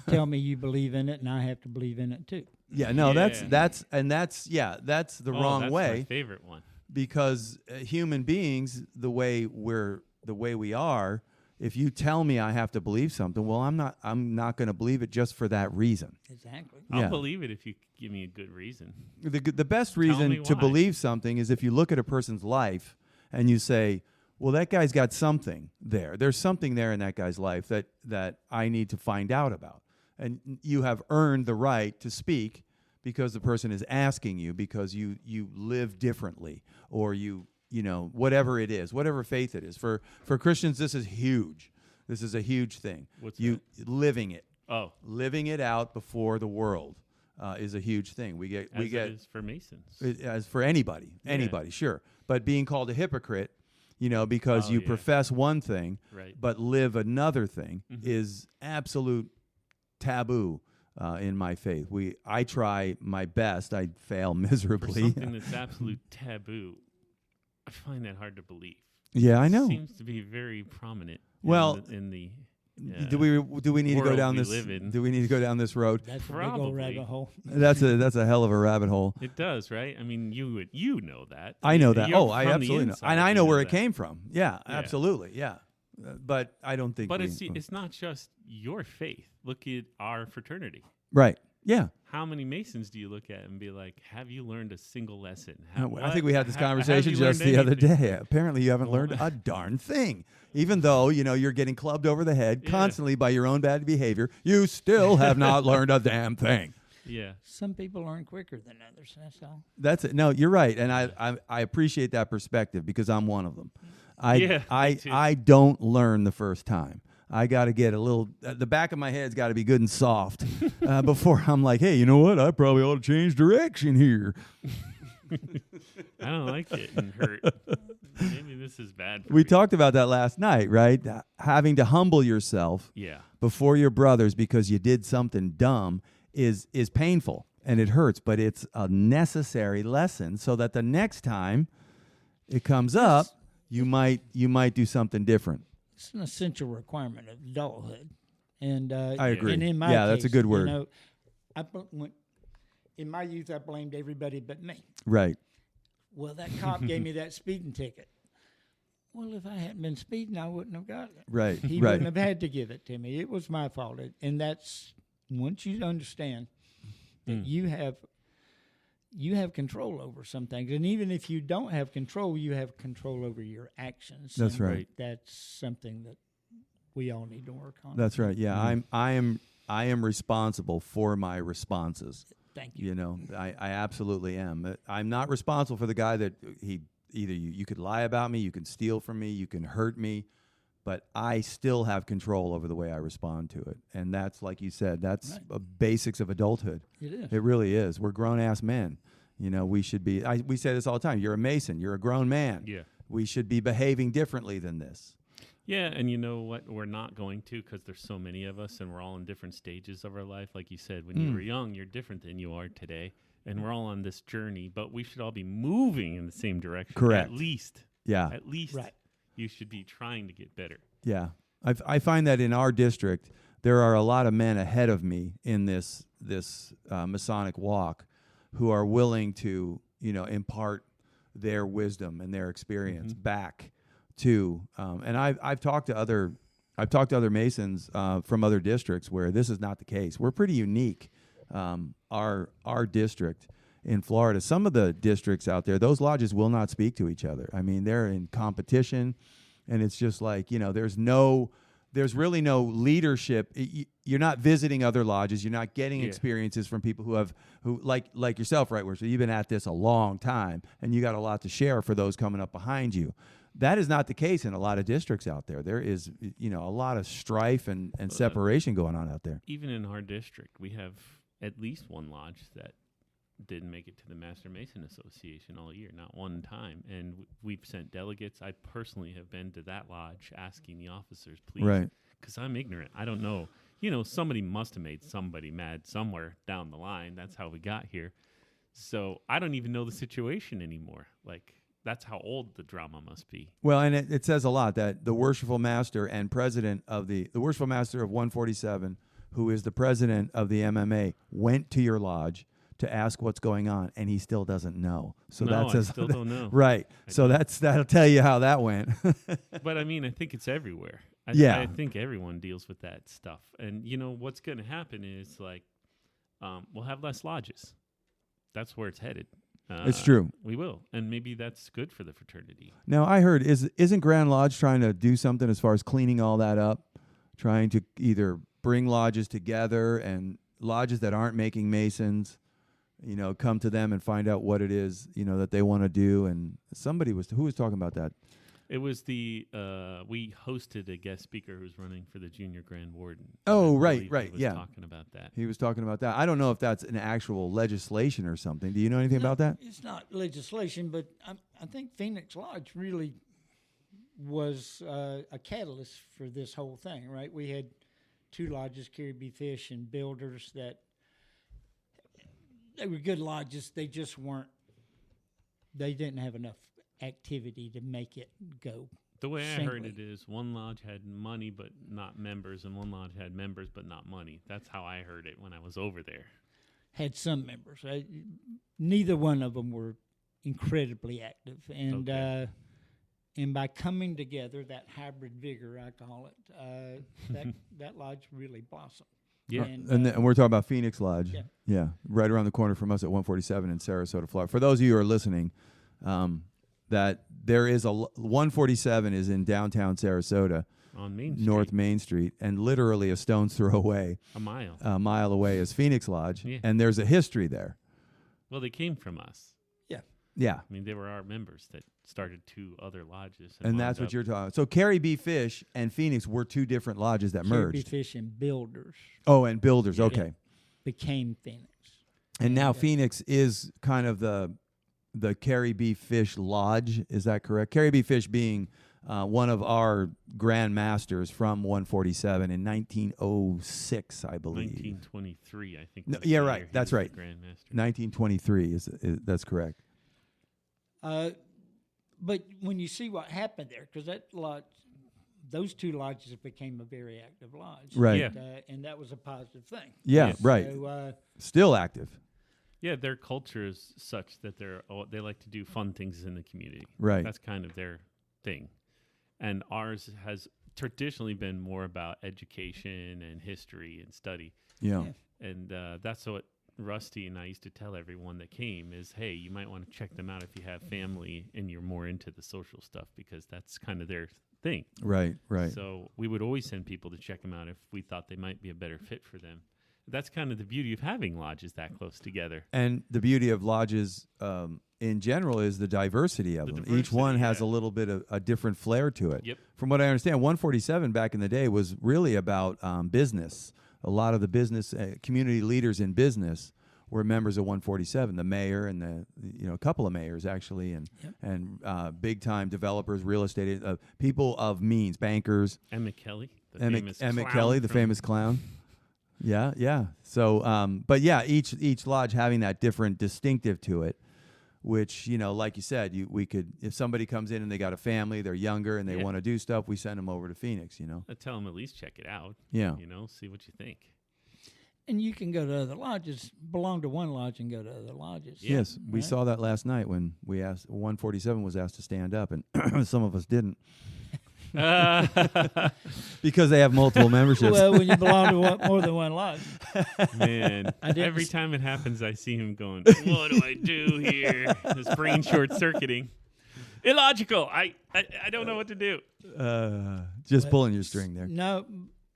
S3: tell me you believe in it, and I have to believe in it too.
S1: Yeah, no, that's the wrong way.
S2: That's my favorite one.
S1: Because human beings, the way we are, if you tell me I have to believe something, well, I'm not going to believe it just for that reason.
S3: Exactly.
S2: I'll believe it if you give me a good reason.
S1: The best reason to believe something is if you look at a person's life and you say, well, that guy's got something there. There's something there in that guy's life that I need to find out about. And you have earned the right to speak because the person is asking you, because you live differently, or whatever it is, whatever faith it is. For Christians, this is huge. This is a huge thing.
S2: What's that?
S1: Living it.
S2: Oh.
S1: Living it out before the world is a huge thing.
S2: It is for Masons.
S1: As for anybody, sure. But being called a hypocrite, because you profess one thing, but live another thing, is absolute taboo in my faith. I try my best. I fail miserably.
S2: For something that's absolute taboo, I find that hard to believe.
S1: Yeah, I know.
S2: It seems to be very prominent.
S1: Well,
S2: in the
S1: do we need to go down this? Do we need to go down this road?
S3: That's a big old rabbit hole.
S1: That's a hell of a rabbit hole.
S2: It does, right? I mean, you know that.
S1: I know that.
S2: You're
S1: I absolutely know, and I know where it came from. Yeah, absolutely. Yeah, but I don't think.
S2: But it's not just your faith. Look at our fraternity.
S1: Right. Yeah.
S2: How many Masons do you look at and be like, have you learned a single lesson?
S1: I think we had this conversation just the other day. Apparently you haven't learned a darn thing. Even though, you're getting clubbed over the head constantly by your own bad behavior, you still have not learned a damn thing.
S2: Yeah.
S3: Some people learn quicker than others, that's all.
S1: That's it. No, you're right. And I appreciate that perspective because I'm one of them. I don't learn the first time. I got to get a little, the back of my head's got to be good and soft before I'm like, hey, you know what? I probably ought to change direction here.
S2: I don't like getting hurt. Maybe this is bad for
S1: We
S2: me.
S1: talked about that last night, right? Having to humble yourself before your brothers because you did something dumb is painful and it hurts, but it's a necessary lesson so that the next time it comes up, you might do something different.
S3: It's an essential requirement of adulthood. And
S1: I agree.
S3: And in my
S1: Yeah, that's a
S3: case,
S1: good word.
S3: You know, in my youth, I blamed everybody but me.
S1: Right.
S3: Well, that cop gave me that speeding ticket. Well, if I hadn't been speeding, I wouldn't have got it.
S1: Right.
S3: He
S1: right.
S3: wouldn't have had to give it to me. It was my fault. And that's once you understand that you have control over some things, and even if you don't have control, you have control over your actions.
S1: That's
S3: and
S1: right.
S3: That's something that we all need to work on.
S1: That's right. Yeah, I am responsible for my responses.
S3: Thank you.
S1: You know, I absolutely am. I'm not responsible for the guy that either you could lie about me, you can steal from me, you can hurt me, but I still have control over the way I respond to it. And that's, like you said, that's
S3: Right.
S1: Basics of adulthood.
S3: It is.
S1: It really is. We're grown-ass men. You know, we should be, we say this all the time, you're a Mason, you're a grown man.
S2: Yeah.
S1: We should be behaving differently than this.
S2: Yeah, and you know what? We're not going to, because there's so many of us, and we're all in different stages of our life. Like you said, when you were young, you're different than you are today, and we're all on this journey. But we should all be moving in the same direction.
S1: Correct.
S2: At least.
S1: Yeah.
S2: At least.
S3: Right.
S2: You should be trying to get better.
S1: Yeah. I find that in our district, there are a lot of men ahead of me in this Masonic walk who are willing to, you know, impart their wisdom and their experience back to, and I've talked to other Masons from other districts where this is not the case. We're pretty unique. Our district in Florida, some of the districts out there, those lodges will not speak to each other. I mean, they're in competition, and it's just like, you know, there's really no leadership. You're not visiting other lodges. You're not getting experiences from people who like yourself, right? Where so you've been at this a long time, and you got a lot to share for those coming up behind you. That is not the case in a lot of districts out there. There is, you know, a lot of strife and separation going on out there.
S2: Even in our district, we have at least one lodge that didn't make it to the Master Mason Association all year, not one time. And we've sent delegates. I personally have been to that lodge asking the officers, please,
S1: Right.
S2: because I'm ignorant. I don't know. You know, somebody must have made somebody mad somewhere down the line. That's how we got here. So I don't even know the situation anymore. Like, that's how old the drama must be.
S1: Well, and it says a lot that the worshipful master and president of the worshipful master of 147, who is the president of the MMA, went to your lodge to ask what's going on, and he still doesn't know. So
S2: No,
S1: that says
S2: I still don't know.
S1: Right. So that'll tell you how that went.
S2: But I mean, I think it's everywhere. I think everyone deals with that stuff. And you know what's going to happen is like we'll have less lodges. That's where it's headed.
S1: It's true.
S2: We will, and maybe that's good for the fraternity.
S1: Now, I heard isn't Grand Lodge trying to do something as far as cleaning all that up, trying to either bring lodges together and lodges that aren't making Masons, you know, come to them and find out what it is, you know, that they want to do. And who was talking about that?
S2: It was we hosted a guest speaker who's running for the junior Grand Warden.
S1: Oh,
S2: I
S1: right,
S2: believe he was
S1: yeah.
S2: talking about that.
S1: He was talking about that. I don't know if that's an actual legislation or something. Do you know anything about that?
S3: It's not legislation, but I think Phoenix Lodge really was a catalyst for this whole thing, right? We had two lodges, Caribou Fish and Builders, that they were good lodges. They just weren't, they didn't have enough activity to make it go.
S2: The way I heard
S3: singly.
S2: it is one lodge had money but not members, and one lodge had members but not money. That's how I heard it when I was over there.
S3: Had some members. Neither one of them were incredibly active. And
S2: Okay.
S3: And by coming together, that hybrid vigor, I call it, that lodge really blossomed.
S2: Yeah.
S1: And we're talking about Phoenix Lodge.
S3: Yeah.
S1: Yeah, right around the corner from us at 147 in Sarasota, Florida. For those of you who are listening, that there is 147 is in downtown Sarasota,
S2: On Main Street.
S1: North Main Street, and literally a stone's throw away,
S2: A mile.
S1: a mile away is Phoenix Lodge,
S2: Yeah.
S1: and there's a history there.
S2: Well, they came from us.
S1: Yeah,
S2: I mean, they were our members that started two other lodges.
S1: and that's what you're talking. So Caribou Fish and Phoenix were two different lodges that
S3: Caribou
S1: merged.
S3: Fish and Builders
S1: Oh, and Builders.
S2: Yeah.
S1: Okay,
S3: became Phoenix.
S1: and now
S3: Yeah.
S1: Phoenix is kind of the Caribou Fish Lodge. Is that correct? Caribou Fish being one of our Grand Masters from 147 in 1906, I believe.
S2: 1923, I think.
S1: No,
S2: was the
S1: yeah,
S2: year
S1: right.
S2: he
S1: That's
S2: was the
S1: right.
S2: Grandmaster.
S1: 1923 is that's correct.
S3: But when you see what happened there, because that lodge, those two lodges became a very active lodge.
S1: Right.
S2: Yeah.
S3: And that was a positive thing.
S1: Yeah,
S2: Yes.
S1: right.
S3: So,
S1: Still active.
S2: Yeah, their culture is such that they like to do fun things in the community.
S1: Right.
S2: That's kind of their thing. And ours has traditionally been more about education and history and study.
S1: Yeah.
S2: And that's what Rusty and I used to tell everyone that came is, hey, you might want to check them out if you have family and you're more into the social stuff, because that's kind of their thing.
S1: Right, right.
S2: So we would always send people to check them out if we thought they might be a better fit for them. That's kind of the beauty of having lodges that close together.
S1: And the beauty of lodges in general is the diversity of them. Each one has a little bit of a different flair to it.
S2: Yep.
S1: From what I understand, 147 back in the day was really about business. A lot of the business community leaders in business were members of 147. The mayor and a couple of mayors actually, and big time developers, real estate people of means, bankers.
S2: Emmett Kelly,
S1: Emmett Kelly, the famous clown. Yeah, yeah. So, but yeah, each lodge having that different distinctive to it, which, like you said, we could, if somebody comes in and they got a family, they're younger and they want to do stuff, we send them over to Phoenix,
S2: I tell them at least check it out.
S1: Yeah.
S2: See what you think.
S3: and you can go to other lodges, belong to one lodge and go to other lodges.
S2: Yeah.
S1: Yes, we saw that last night when we asked, 147 was asked to stand up, and some of us didn't. Because they have multiple memberships.
S3: Well, when you belong to more than one lodge.
S2: Man, every time it happens, I see him going, what do I do here? His brain short-circuiting. Illogical. I don't know what to do.
S1: Just pulling your string there.
S3: No,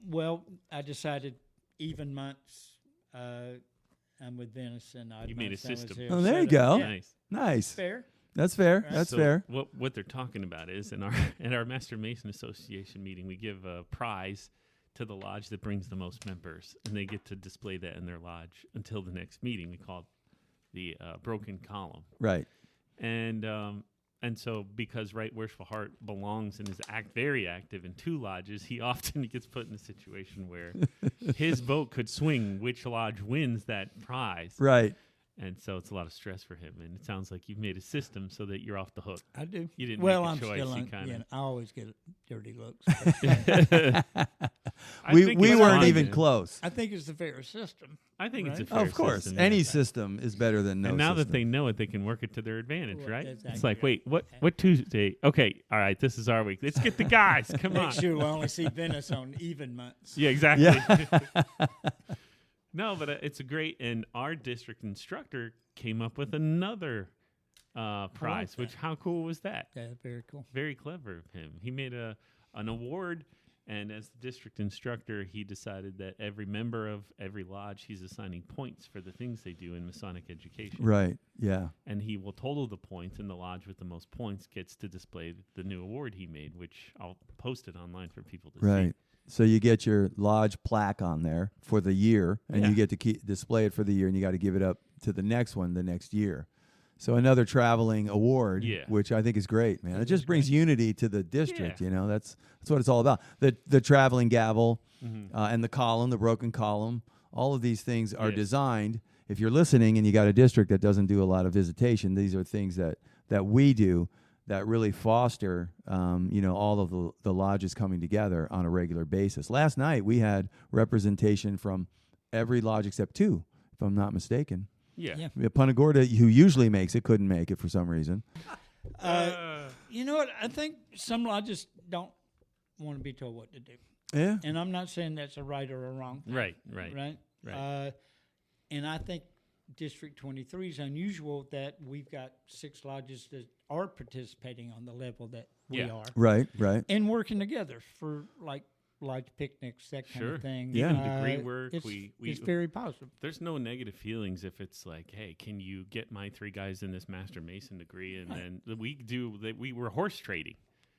S3: well, I decided even months. I'm with Venice, and
S2: You made a system.
S1: Oh, there you go.
S3: Yeah.
S2: Nice.
S1: Nice.
S3: Fair.
S1: That's fair.
S3: Right.
S1: That's
S2: So
S1: fair.
S2: What they're talking about is in our Master Mason Association meeting, we give a prize to the lodge that brings the most members, and they get to display that in their lodge until the next meeting. We call it the broken column.
S1: Right.
S2: And so because Right Worshipful Hart belongs and is very active in two lodges, he often gets put in a situation where his vote could swing which lodge wins that prize.
S1: Right.
S2: And so it's a lot of stress for him. And it sounds like you've made a system so that you're off the hook.
S3: I do.
S2: You didn't
S3: well,
S2: make a
S3: I'm
S2: choice.
S3: still
S2: You
S3: on.
S2: kinda-
S3: Yeah, I always get dirty looks.
S1: We weren't
S2: fine,
S1: even
S2: man.
S1: close.
S3: I think it's the fair system.
S2: I think it's a
S3: Right?
S2: fair
S1: Of course.
S2: system,
S1: Any
S2: yeah.
S1: system is better than no
S2: And now that
S1: system.
S2: they know it, they can work it to their advantage,
S3: Well,
S2: right?
S3: that's
S2: It's like,
S3: accurate.
S2: wait, what Tuesday? Okay, all right, this is our week. Let's get the guys. Come on.
S3: Next year we'll only see Venice on even months.
S2: Yeah, exactly.
S1: Yeah.
S2: No, but it's a great, and our district instructor came up with another prize, which how cool was that?
S3: Yeah, very cool.
S2: Very clever of him. He made an award, and as the district instructor, he decided that every member of every lodge, he's assigning points for the things they do in Masonic education.
S1: Right. Yeah.
S2: And he will total the points, and the lodge with the most points gets to display the new award he made, which I'll post it online for people to see.
S1: Right. So you get your lodge plaque on there for the year, and you get to display it for the year, and you got to give it up to the next one the next year. So another traveling award, which I think is great, man. It just brings unity to the district.
S2: Yeah.
S1: You know, that's what it's all about. The traveling gavel and the column, the broken column, all of these things are designed. If you're listening and you got a district that doesn't do a lot of visitation, these are things that we do that really foster, all of the lodges coming together on a regular basis. Last night we had representation from every lodge except two, if I'm not mistaken.
S2: Yeah.
S1: Punta Gorda, who usually makes it, couldn't make it for some reason.
S3: You know what? I think some lodges don't want to be told what to do.
S1: Yeah.
S3: And I'm not saying that's a right or a wrong thing.
S2: Right.
S3: Right. And I think District 23 is unusual that we've got 6 lodges that are participating on the level that we are.
S1: Right.
S3: And working together for like lodge picnics, that kind of thing.
S1: Yeah.
S2: Even degree work.
S3: It's very positive.
S2: There's no negative feelings if it's like, hey, can you get my 3 guys in this Master Mason degree? And then we were horse trading.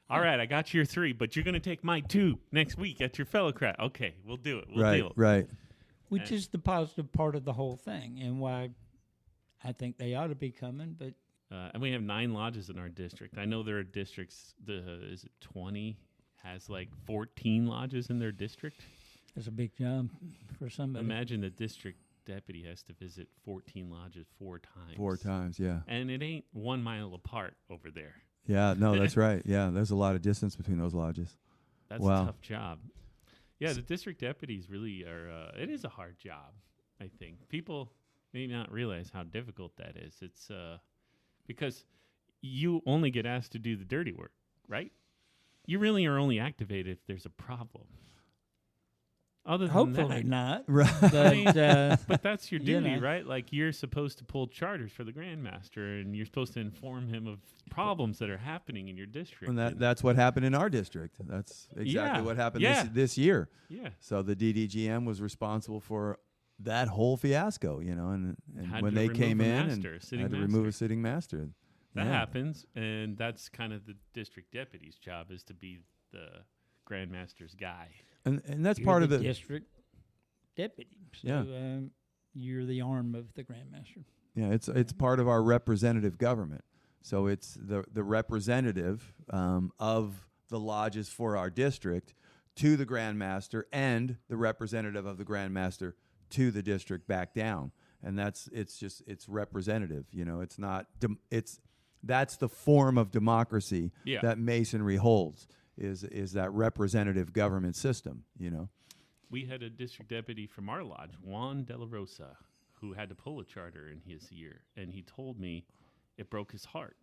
S2: All right, I got your 3, but you're going to take my 2 next week at your fellow crowd. Okay, we'll do it. We'll deal.
S1: Right.
S3: Which is the positive part of the whole thing, and why I think they ought to be coming. But
S2: and we have 9 lodges in our district. I know there are districts. Is it 20? Has like 14 lodges in their district.
S3: it's a big job for somebody.
S2: Imagine the district deputy has to visit 14 lodges 4 times.
S1: 4 times, yeah.
S2: And it ain't 1 mile apart over there.
S1: Yeah, no, that's right. Yeah, there's a lot of distance between those lodges.
S2: That's
S1: Wow.
S2: a tough job. Yeah, the district deputies really are. It is a hard job. I think people may not realize how difficult that is. It's because you only get asked to do the dirty work, right? You really are only activated if there's a problem. Other than
S3: Hopefully
S2: that,
S3: not.
S1: Right.
S3: But
S2: but that's your
S3: You
S2: duty,
S3: know.
S2: right? Like you're supposed to pull charters for the Grandmaster, and you're supposed to inform him of problems that are happening in your district.
S1: And that's what happened in our district. That's exactly
S2: Yeah.
S1: what happened
S2: Yeah.
S1: this year.
S2: yeah,
S1: So the DDGM was responsible for that whole fiasco, and
S2: Had
S1: when
S2: to
S1: they
S2: remove
S1: came
S2: a
S1: in
S2: master,
S1: and
S2: sitting
S1: had to remove a
S2: master.
S1: sitting master.
S2: that
S1: Yeah.
S2: happens, and that's kind of the district deputy's job is to be the Grandmaster's guy.
S1: And that's
S3: you're
S1: part of
S3: the
S1: the
S3: district deputy. So,
S1: Yeah.
S3: you're the arm of the Grandmaster.
S1: Yeah, it's part of our representative government. So it's the representative of the lodges for our district to the Grandmaster and the representative of the Grandmaster to the district back down. And it's representative. It's not that's the form of democracy
S2: Yeah.
S1: that Masonry holds is that representative government system.
S2: We had a district deputy from our lodge, Juan De La Rosa, who had to pull a charter in his year, and he told me it broke his heart.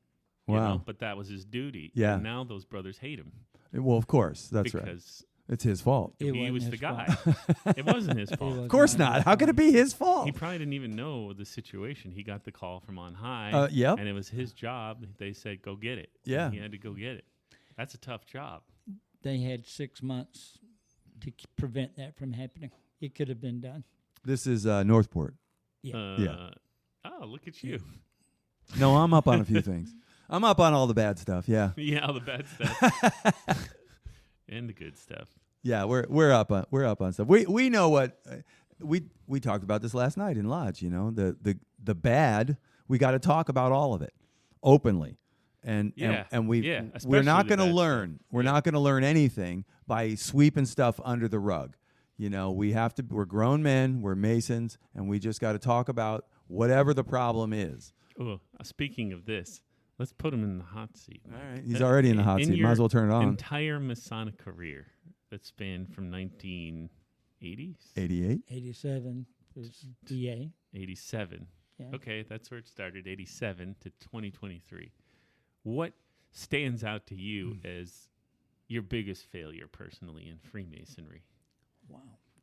S1: Wow.
S2: But that was his duty.
S1: Yeah.
S2: And now those brothers hate him
S1: Well, of course, that's right.
S2: because
S1: It's his fault.
S3: It
S2: he
S3: wasn't
S2: was
S3: his
S2: the guy.
S3: fault.
S2: It wasn't his fault.
S1: Of course not. How could it be his fault?
S2: He probably didn't even know the situation. He got the call from on high,
S1: Yep.
S2: and it was his job. They said, go get it.
S1: Yeah.
S2: And he had to go get it. That's a tough job.
S3: They had 6 months to prevent that from happening. It could have been done.
S1: This is Northport.
S2: Yeah. Oh, look at you.
S1: No, I'm up on a few things. I'm up on all the bad stuff. Yeah,
S2: Yeah, all the bad stuff. And the good stuff.
S1: yeah, we're up on stuff. We know what we talked about this last night in lodge. The bad. We got to talk about all of it openly, and
S2: Yeah,
S1: we're
S2: especially
S1: not
S2: the
S1: going to
S2: bad
S1: learn.
S2: stuff.
S1: We're not going to learn anything by sweeping stuff under the rug. We have to. We're grown men. We're Masons, and we just got to talk about whatever the problem is.
S2: Oh, speaking of this, let's put him in the hot seat.
S1: All right, he's already in the hot seat. Might
S2: your
S1: as well turn it on.
S2: Entire Masonic career that spanned from 1980s,
S1: 88.
S3: 87 was DA.
S2: 87.
S3: Yeah.
S2: Okay, that's where it started, 87 to 2023. What stands out to you as your biggest failure personally in Freemasonry?
S3: Wow.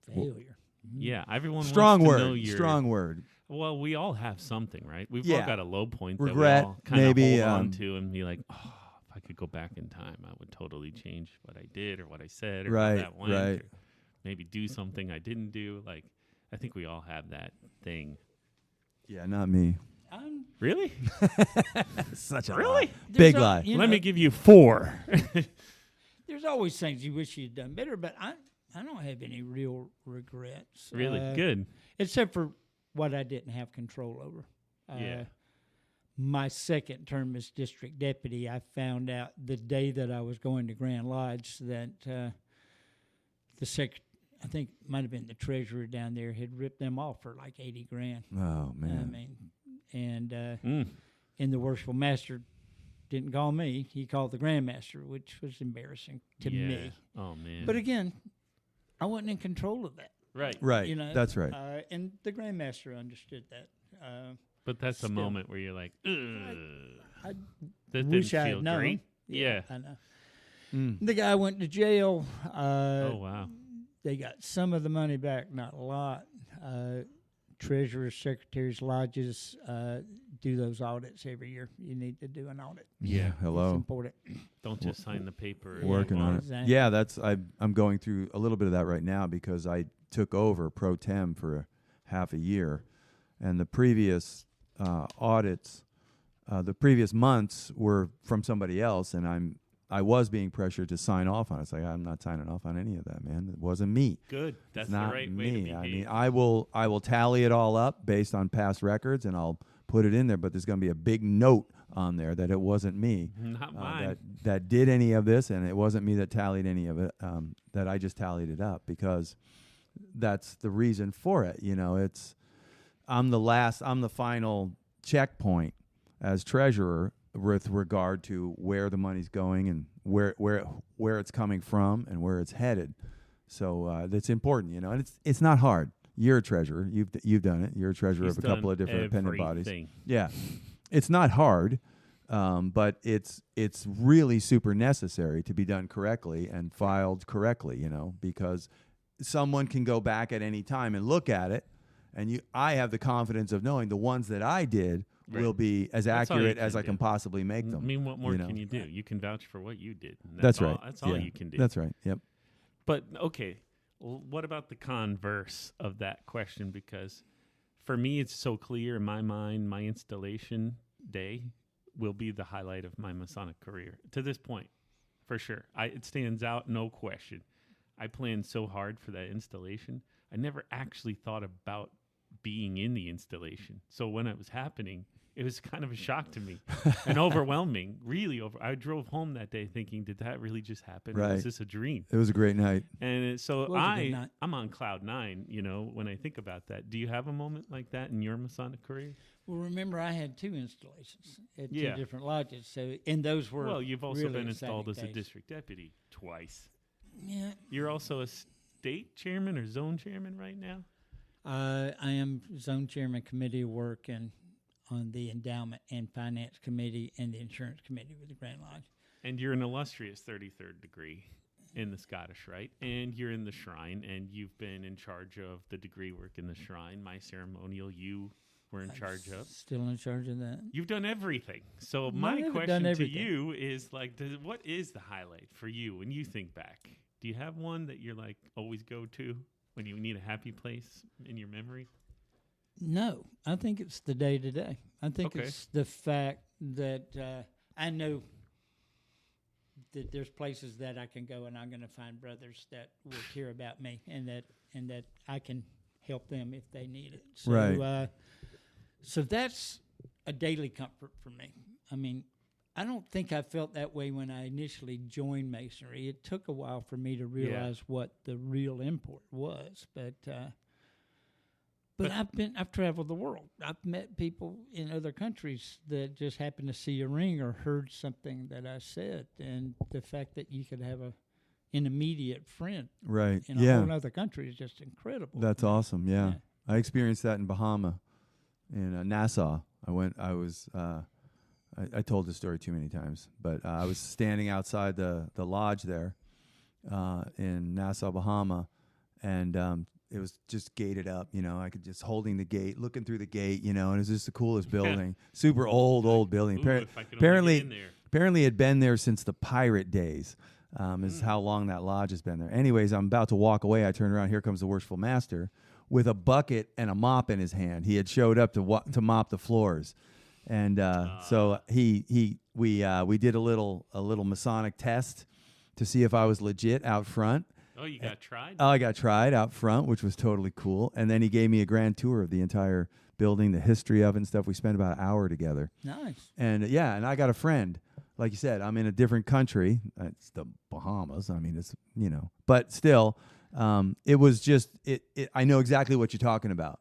S3: Failure.
S2: Yeah, everyone
S1: Strong
S2: wants to know
S1: word.
S2: your...
S1: Strong word.
S2: Well, we all have something, right? We've
S1: Yeah.
S2: all got a low point
S1: Regret,
S2: that we all kind of
S1: maybe,
S2: hold on to and be like, oh, if I could go back in time, I would totally change what I did or what I said or how
S1: Right,
S2: that went.
S1: right.
S2: Or maybe do something I didn't do. Like, I think we all have that thing.
S1: Yeah, not me.
S2: Really?
S1: Such a
S2: Really?
S1: lie. Big lie.
S2: Let me give you 4.
S3: There's always things you wish you'd done better, but I don't have any real regrets.
S2: Really? Good.
S3: Except for what I didn't have control over.
S2: Yeah.
S3: My second term as district deputy, I found out the day that I was going to Grand Lodge that I think it might have been the treasurer down there, had ripped them off for like $80,000.
S1: Oh man.
S3: I mean, and the worshipful master didn't call me; he called the grandmaster, which was embarrassing to me.
S2: Oh, man.
S3: But again, I wasn't in control of that.
S2: right.
S1: Right. That's right.
S3: And the grandmaster understood that.
S2: But that's a
S3: Still.
S2: moment where you're like, ugh.
S3: I
S2: That
S3: wish
S2: didn't
S3: I
S2: feel
S3: had known.
S2: great. Yeah.
S3: I know.
S1: Mm.
S3: The guy went to jail.
S2: Oh, wow.
S3: They got some of the money back, not a lot. Treasurers, secretaries, lodges do those audits every year. You need to do an audit.
S1: Yeah.
S3: It's
S1: Hello.
S3: important.
S2: Don't just sign the paper.
S3: Yeah.
S1: Working on it.
S3: Exactly.
S1: Yeah, I'm going through a little bit of that right now because I took over pro tem for half a year, and the previous audits, the previous months were from somebody else, and I was being pressured to sign off on it. It's like, I'm not signing off on any of that, man. It wasn't me.
S2: Good. That's
S1: It's not
S2: the right
S1: me.
S2: way to behave.
S1: I mean, I will tally it all up based on past records, and I'll put it in there. But there's going to be a big note on there that it wasn't me
S2: Not mine.
S1: that did any of this, and it wasn't me that tallied any of it. That I just tallied it up because that's the reason for it. I'm the final checkpoint as treasurer with regard to where the money's going and where it's coming from and where it's headed. So that's important, you know. And it's not hard. You're a treasurer. You've done it. You're a treasurer
S2: He's
S1: of a couple of different appendant bodies.
S2: everything.
S1: Yeah, it's not hard, but it's really super necessary to be done correctly and filed correctly, you know, because someone can go back at any time and look at it, and I have the confidence of knowing the ones that I did will be as
S2: That's all you
S1: accurate as
S2: can
S1: I can
S2: do.
S1: possibly make them.
S2: I mean, what more
S1: you know?
S2: can you do? You can vouch for what you did. And
S1: That's
S2: all,
S1: right.
S2: That's all
S1: Yeah.
S2: you can do.
S1: That's right. Yep.
S2: But okay, what about the converse of that question? Because for me, it's so clear in my mind, my installation day will be the highlight of my Masonic career to this point, for sure. It stands out, no question. I planned so hard for that installation. I never actually thought about being in the installation. So when it was happening, it was kind of a shock to me and overwhelming, really I drove home that day thinking, did that really just happen?
S1: Right.
S2: Was this a dream?
S1: It was a great night.
S2: And so
S3: It was a good night.
S2: I'm on cloud 9, you know, when I think about that. Do you have a moment like that in your Masonic career?
S3: Well, remember, I had 2 installations at 2
S2: Yeah.
S3: different lodges. So, and those were
S2: Well, you've also
S3: really
S2: been installed as
S3: exciting
S2: a
S3: days.
S2: district deputy twice.
S3: Yeah,
S2: You're also a state chairman or zone chairman right now?
S3: I am zone chairman, committee of work, and on the endowment and finance committee and the insurance committee with the Grand Lodge.
S2: And you're an illustrious 33rd degree in the Scottish Rite, and you're in the Shrine, and you've been in charge of the degree work in the Shrine. My ceremonial, you were in charge of.
S3: Still in charge of that.
S2: You've done everything. So
S3: No, I
S2: my
S3: haven't
S2: question
S3: done
S2: to
S3: everything.
S2: you is like, what is the highlight for you when you think back? Do you have one that you're like always go to when you need a happy place in your memory?
S3: No, I think it's the day to day. I think
S2: Okay.
S3: it's the fact that I know that there's places that I can go and I'm going to find brothers that will care about me and that I can help them if they need it. So,
S1: Right.
S3: So that's a daily comfort for me. I mean, I don't think I felt that way when I initially joined Masonry. It took a while for me to realize what the real import was, but I've traveled the world. I've met people in other countries that just happened to see a ring or heard something that I said, and the fact that you could have an immediate friend
S1: Right.
S3: in a
S1: Yeah.
S3: whole other country is just incredible.
S1: That's awesome. Yeah.
S3: Yeah.
S1: I experienced that in Bahama, in Nassau. I told this story too many times, but I was standing outside the lodge there in Nassau, Bahama, and it was just gated up. You know, I could just holding the gate, looking through the gate. You know, and it was just the coolest building, super old building.
S2: Ooh, if I could only get in there.
S1: Apparently, it had been there since the pirate days. Is how long that lodge has been there. Anyways, I'm about to walk away. I turn around. Here comes the worshipful master with a bucket and a mop in his hand. He had showed up to mop the floors, and so we did a little Masonic test to see if I was legit out front.
S2: Oh, you got tried?
S1: Oh, I got tried out front, which was totally cool. And then he gave me a grand tour of the entire building, the history of it and stuff. We spent about an hour together.
S3: Nice.
S1: And and I got a friend. Like you said, I'm in a different country. It's the Bahamas. I mean, it's, you know, but still, it was just, I know exactly what you're talking about.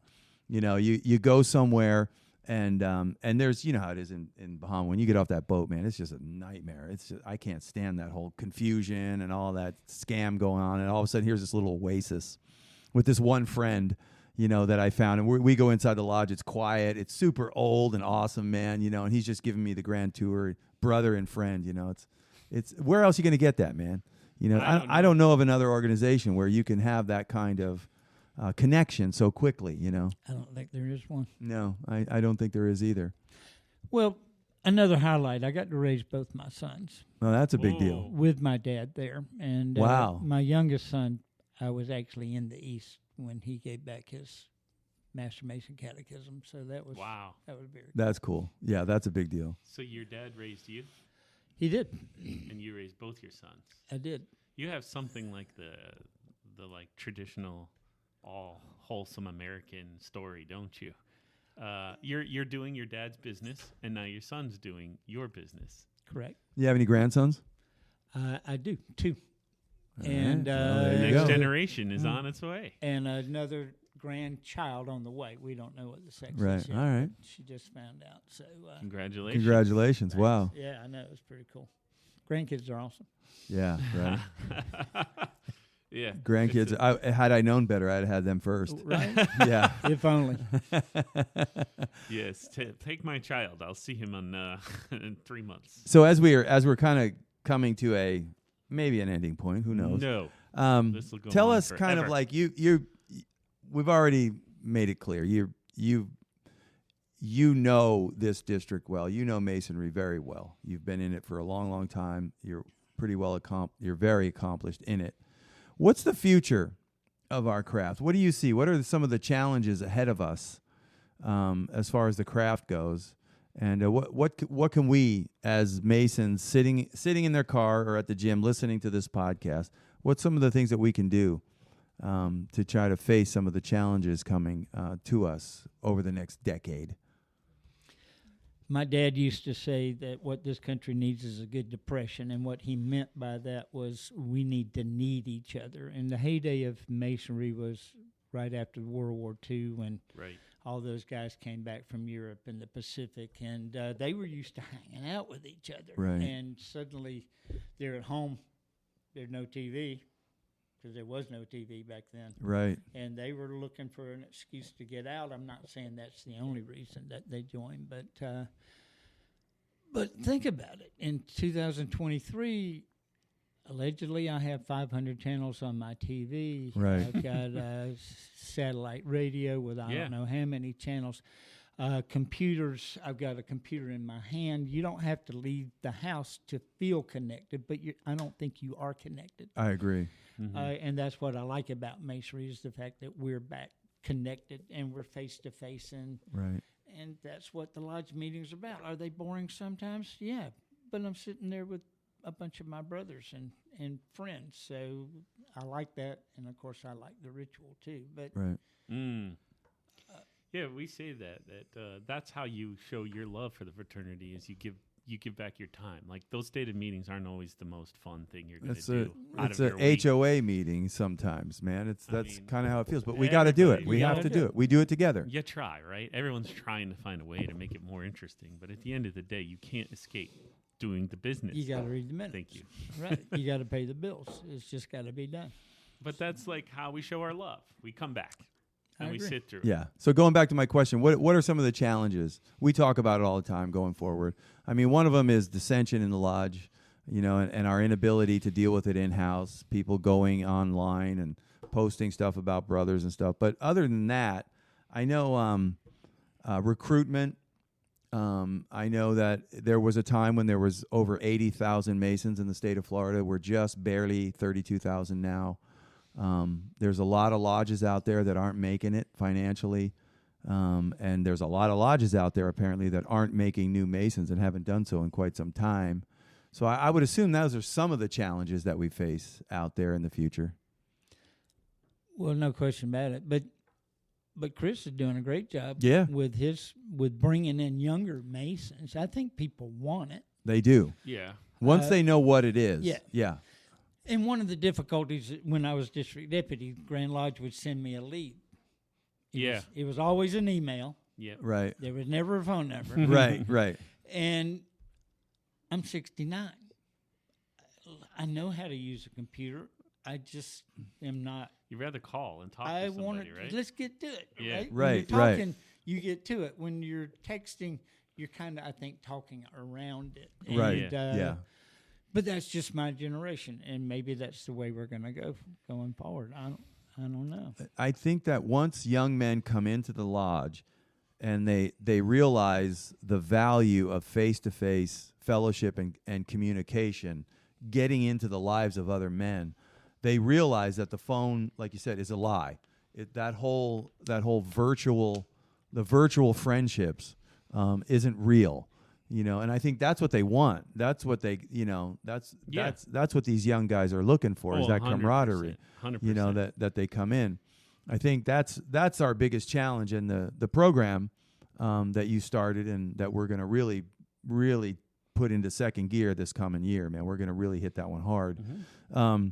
S1: You know, you go somewhere and there's, you know how it is in Bahama. When you get off that boat, man, it's just a nightmare. It's just, I can't stand that whole confusion and all that scam going on. And all of a sudden, here's this little oasis with this one friend, you know, that I found. And we go inside the lodge. It's quiet. It's super old and awesome, man, you know, and he's just giving me the grand tour, brother and friend, you know. It's where else are you going to get that, man? You know, I don't know of another organization where you can have that kind of connection so quickly, you know.
S3: I don't think there is one.
S1: No, I don't think there is either.
S3: Well, another highlight, I got to raise both my sons
S1: No, that's a big deal.
S3: with my dad there. And
S1: Wow.
S3: My youngest son, I was actually in the East when he gave back his Master Mason Catechism. So that was
S2: Wow.
S3: That was very cool.
S1: That's cool. Yeah, that's a big deal.
S2: So your dad raised you,
S3: He did.
S2: and you raised both your sons.
S3: I did.
S2: You have something like the like traditional, all wholesome American story, don't you? You're doing your dad's business, and now your son's doing your business.
S3: Correct.
S1: You have any grandsons?
S3: I do, 2.
S1: All
S3: And
S1: right. Well, there you
S2: Next
S1: go.
S2: generation is on its way.
S3: and another grandchild on the way. We don't know what the sex
S1: Right.
S3: is yet.
S1: All right.
S3: But she just found out. So
S2: Congratulations.
S1: Congratulations.
S3: thanks.
S1: Wow.
S3: Yeah, I know. It's pretty cool. Grandkids are awesome.
S1: Yeah. Right.
S2: Yeah.
S1: Grandkids. Had I known better, I'd have had them first.
S3: Right?
S1: Yeah.
S3: If only.
S2: Yes. Take my child. I'll see him in 3 months.
S1: So as we're kind of coming to maybe an ending point, who knows?
S2: No. This will go
S1: Tell
S2: on
S1: us kind of
S2: forever.
S1: like we've already made it clear. You know this district well. You know Masonry very well. You've been in it for a long, long time. You're pretty well you're very accomplished in it. What's the future of our craft? What do you see? What are some of the challenges ahead of us as far as the craft goes? And what can we as Masons sitting in their car or at the gym listening to this podcast? What's some of the things that we can do to try to face some of the challenges coming to us over the next decade?
S3: My dad used to say that what this country needs is a good depression, and what he meant by that was we need to need each other. And the heyday of Masonry was right after World War II when
S2: Right.
S3: all those guys came back from Europe and the Pacific, and they were used to hanging out with each other.
S1: Right.
S3: And suddenly they're at home, there's no TV, because there was no TV back then.
S1: Right.
S3: And they were looking for an excuse to get out. I'm not saying that's the only reason that they joined, but think about it. In 2023, allegedly, I have 500 channels on my TV.
S1: Right.
S3: I've got satellite radio with I don't know how many channels. Computers, I've got a computer in my hand. You don't have to leave the house to feel connected, but I don't think you are connected.
S1: I agree.
S2: Mm-hmm.
S3: And that's what I like about Masonry is the fact that we're back connected and we're face to face, and
S1: Right.
S3: and that's what the lodge meetings are about. Are they boring sometimes? Yeah, but I'm sitting there with a bunch of my brothers and friends, so I like that, and of course I like the ritual too. But
S1: Right.
S2: Yeah, we say that's how you show your love for the fraternity is you give back your time. Like those stated meetings aren't always the most fun thing you're going to do.
S1: It's a HOA meeting sometimes, man. That's
S2: mean,
S1: kind of how it feels. But we got to do it.
S2: everybody-
S1: We
S3: You
S1: have
S3: gotta
S1: to
S3: do
S1: do
S3: it.
S1: it. We do it together.
S2: You try, right? Everyone's trying to find a way to make it more interesting, but at the end of the day, you can't escape doing the business.
S3: you got to read the minutes.
S2: Thank you.
S3: Right, you got to pay the bills. It's just got to be done.
S2: But that's like how we show our love. We come back and
S3: I
S2: we
S3: agree.
S2: sit through.
S1: Yeah. So going back to my question, what are some of the challenges? We talk about it all the time going forward. I mean, one of them is dissension in the lodge, and our inability to deal with it in-house, people going online and posting stuff about brothers and stuff. But other than that, I know recruitment. I know that there was a time when there was over 80,000 Masons in the state of Florida. We're just barely 32,000 now. There's a lot of lodges out there that aren't making it financially. And there's a lot of lodges out there apparently that aren't making new Masons and haven't done so in quite some time. So I would assume those are some of the challenges that we face out there in the future.
S3: Well, no question about it. But Chris is doing a great job.
S1: Yeah.
S3: with bringing in younger Masons. I think people want it.
S1: They do.
S2: Yeah.
S1: Once they know what it is.
S3: yeah.
S1: Yeah.
S3: And one of the difficulties when I was district deputy, Grand Lodge would send me a lead. It was always an email.
S2: Yeah.
S1: Right.
S3: There was never a phone number.
S1: Right.
S3: And I'm 69. I know how to use a computer. I just am not.
S2: You'd rather call and talk
S3: I
S2: to
S3: want
S2: somebody,
S3: to.
S2: right?
S3: Let's get to it.
S2: Yeah.
S3: Right. When
S1: Right,
S3: you're
S1: right.
S3: talking, you get to it. When you're texting, you're kind of, I think, talking around it.
S1: Right.
S3: And,
S1: Yeah.
S3: But that's just my generation, and maybe that's the way we're going to go going forward. I don't know.
S1: I think that once young men come into the lodge and they realize the value of face-to-face fellowship and communication, getting into the lives of other men, they realize that the phone, like you said, is a lie. That whole virtual friendships isn't real. And I think that's what they want. That's what they, that's what these young guys are looking for is that
S2: 100%,
S1: camaraderie,
S2: 100%.
S1: that they come in. I think that's our biggest challenge in the program that you started and that we're going to really, really put into second gear this coming year, man. We're going to really hit that one hard.
S2: Mm-hmm.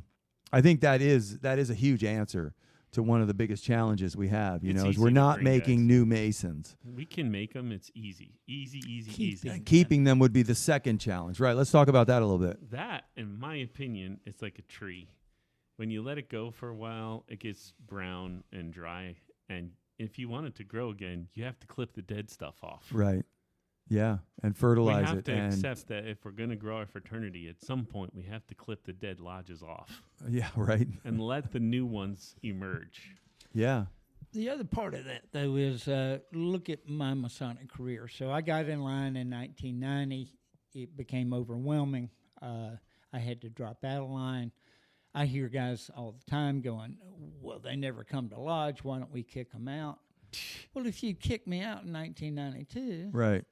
S1: I think that is a huge answer to one of the biggest challenges we have.
S2: It's
S1: Is
S2: easy
S1: we're
S2: to
S1: not
S2: bring
S1: making
S2: guys.
S1: new Masons.
S2: We can make them. It's easy. Easy.
S1: And keeping them would be the second challenge, right? Let's talk about that a little bit.
S2: That, in my opinion, is like a tree. When you let it go for a while, it gets brown and dry. And if you want it to grow again, you have to clip the dead stuff off.
S1: Right. Yeah, and
S2: We
S1: fertilize
S2: have
S1: it.
S2: to
S1: And
S2: accept that if we're going to grow our fraternity, at some point we have to clip the dead lodges off
S1: yeah, right.
S2: and let the new ones emerge.
S1: Yeah.
S3: The other part of that, though, is look at my Masonic career. So I got in line in 1990. It became overwhelming. I had to drop out of line. I hear guys all the time going, well, they never come to lodge. Why don't we kick them out? Well, if you kicked me out in 1992,
S1: Right.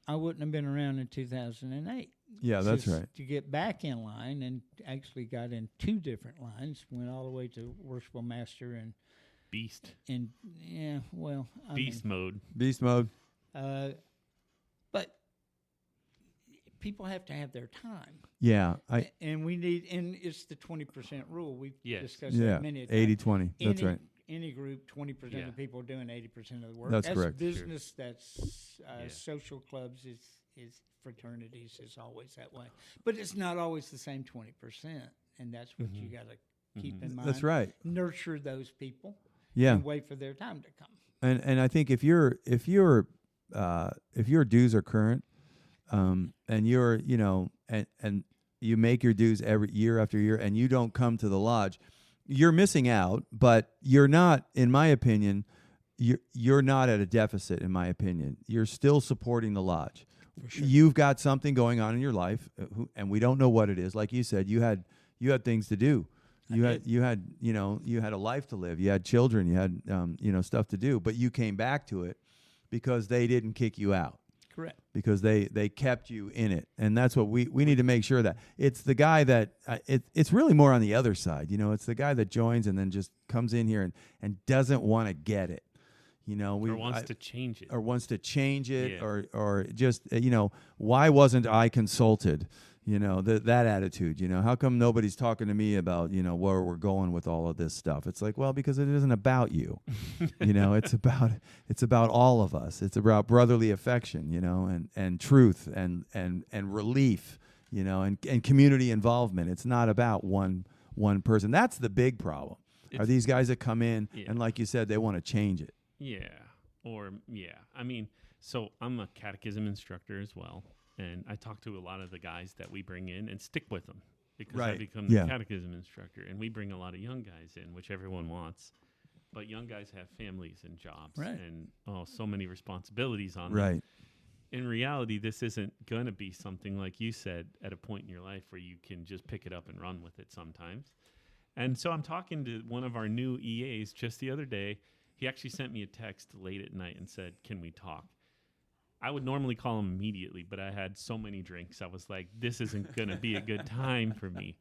S3: I wouldn't have been around in 2008.
S1: Yeah, that's
S3: Just
S1: right.
S3: To get back in line, and actually got in 2 different lines, went all the way to Worshipful Master and
S2: Beast.
S3: yeah, well, I
S2: Beast mode.
S1: Beast mode.
S3: but people have to have their time.
S1: Yeah.
S3: And we need, and it's the 20% rule. We've
S2: Yes.
S3: discussed
S1: Yeah.
S3: that many a time.
S1: 80-20. That's
S3: Any-
S1: right.
S3: Any group, 20%
S2: Yeah.
S3: of the people are doing 80% of the work.
S1: That's correct.
S3: Business, that's
S2: Yeah.
S3: social clubs, is fraternities, is always that way. But it's not always the same 20%, and that's what you got to keep in mind.
S1: That's right.
S3: Nurture those people
S1: Yeah.
S3: and wait for their time to come.
S1: And I think if your dues are current, and you're and you make your dues every year after year, and you don't come to the lodge, you're missing out. But you're not, in my opinion, you're not at a deficit. In my opinion, you're still supporting the lodge.
S3: For sure.
S1: You've got something going on in your life, and we don't know what it is. Like you said, you had things to do. You had a life to live. You had children. You had stuff to do. But you came back to it because they didn't kick you out.
S3: Correct.
S1: Because they kept you in it, and that's what we need to make sure that it's the guy that it's really more on the other side. It's the guy that joins and then just comes in here and doesn't want to get it.
S2: Or wants to change it.
S1: Yeah.
S2: Yeah.
S1: or just why wasn't I consulted? That attitude. How come nobody's talking to me about where we're going with all of this stuff? It's like, well, because it isn't about you. It's about all of us. It's about brotherly affection, and truth and relief, and community involvement. It's not about one person. That's the big problem. Are these guys that come in and, like you said, they want to change it?
S2: Yeah. I mean, so I'm a catechism instructor as well. And I talk to a lot of the guys that we bring in and stick with them because I
S1: Right.
S2: become the catechism instructor. And we bring a lot of young guys in, which everyone wants. But young guys have families and jobs and so many responsibilities on them.
S1: Right.
S2: In reality, this isn't going to be something, like you said, at a point in your life where you can just pick it up and run with it sometimes. And so I'm talking to one of our new EAs just the other day. He actually sent me a text late at night and said, "Can we talk?" I would normally call him immediately, but I had so many drinks. I was like, this isn't going to be a good time for me.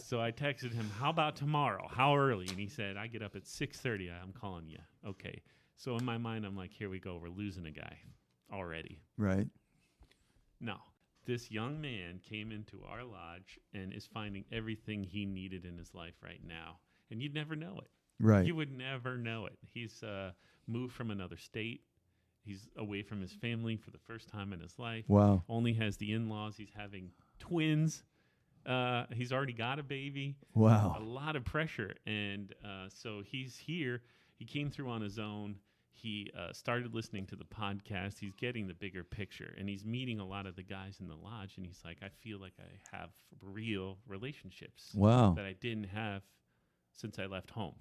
S2: So I texted him, how about tomorrow? How early? And he said, I get up at 6:30. I'm calling you. Okay. So in my mind, I'm like, here we go. We're losing a guy already.
S1: Right.
S2: No. This young man came into our lodge and is finding everything he needed in his life right now. And you'd never know it.
S1: Right.
S2: You would never know it. He's moved from another state. He's away from his family for the first time in his life.
S1: Wow.
S2: Only has the in-laws. He's having twins. He's already got a baby.
S1: Wow.
S2: A lot of pressure. And so he's here. He came through on his own. He started listening to the podcast. He's getting the bigger picture. And he's meeting a lot of the guys in the lodge. And he's like, I feel like I have real relationships
S1: Wow.
S2: that I didn't have since I left home,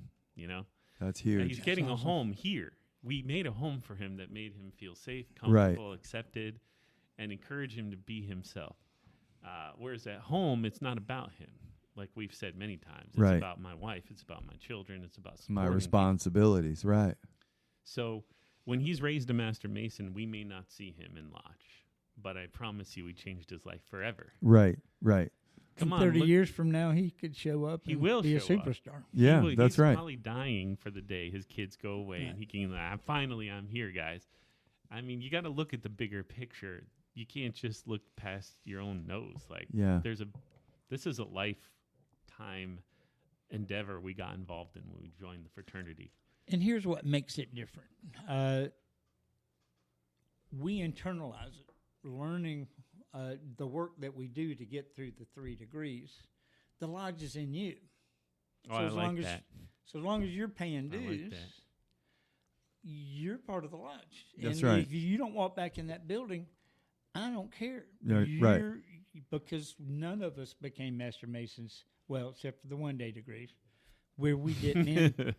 S1: That's
S2: And
S1: huge.
S2: he's getting
S3: awesome.
S2: a home here. We made a home for him that made him feel safe, comfortable, accepted, and encourage him to be himself. Whereas at home, it's not about him. Like we've said many times, it's
S1: Right.
S2: about my wife. It's about my children. It's about supporting
S1: My
S2: people.
S1: responsibilities. Right.
S2: So when he's raised a Master Mason, we may not see him in lodge, but I promise you, we changed his life forever.
S1: Right. Right.
S2: Come
S3: In
S2: on,
S3: 30
S2: look-
S3: years from now, he could show up
S2: He
S3: and
S2: will
S3: be a
S2: show up.
S3: superstar.
S1: Yeah, that's
S2: He's
S1: right.
S2: probably dying for the day his kids go away and he can. Finally, I'm here, guys. I mean, you got to look at the bigger picture. You can't just look past your own nose. Like,
S1: Yeah.
S2: this is a lifetime endeavor we got involved in when we joined the fraternity.
S3: And here's what makes it different. We internalize it, learning the work that we do to get through the 3 degrees. The lodge is in you.
S2: Oh, I like that.
S3: So as long as you're paying
S2: I like
S3: dues,
S2: that.
S3: you're part of the lodge.
S1: That's
S3: and
S1: right.
S3: If you don't walk back in that building, I don't care.
S1: Yeah, right.
S3: Because none of us became Master Masons, well, except for the 1-day degrees, where we didn't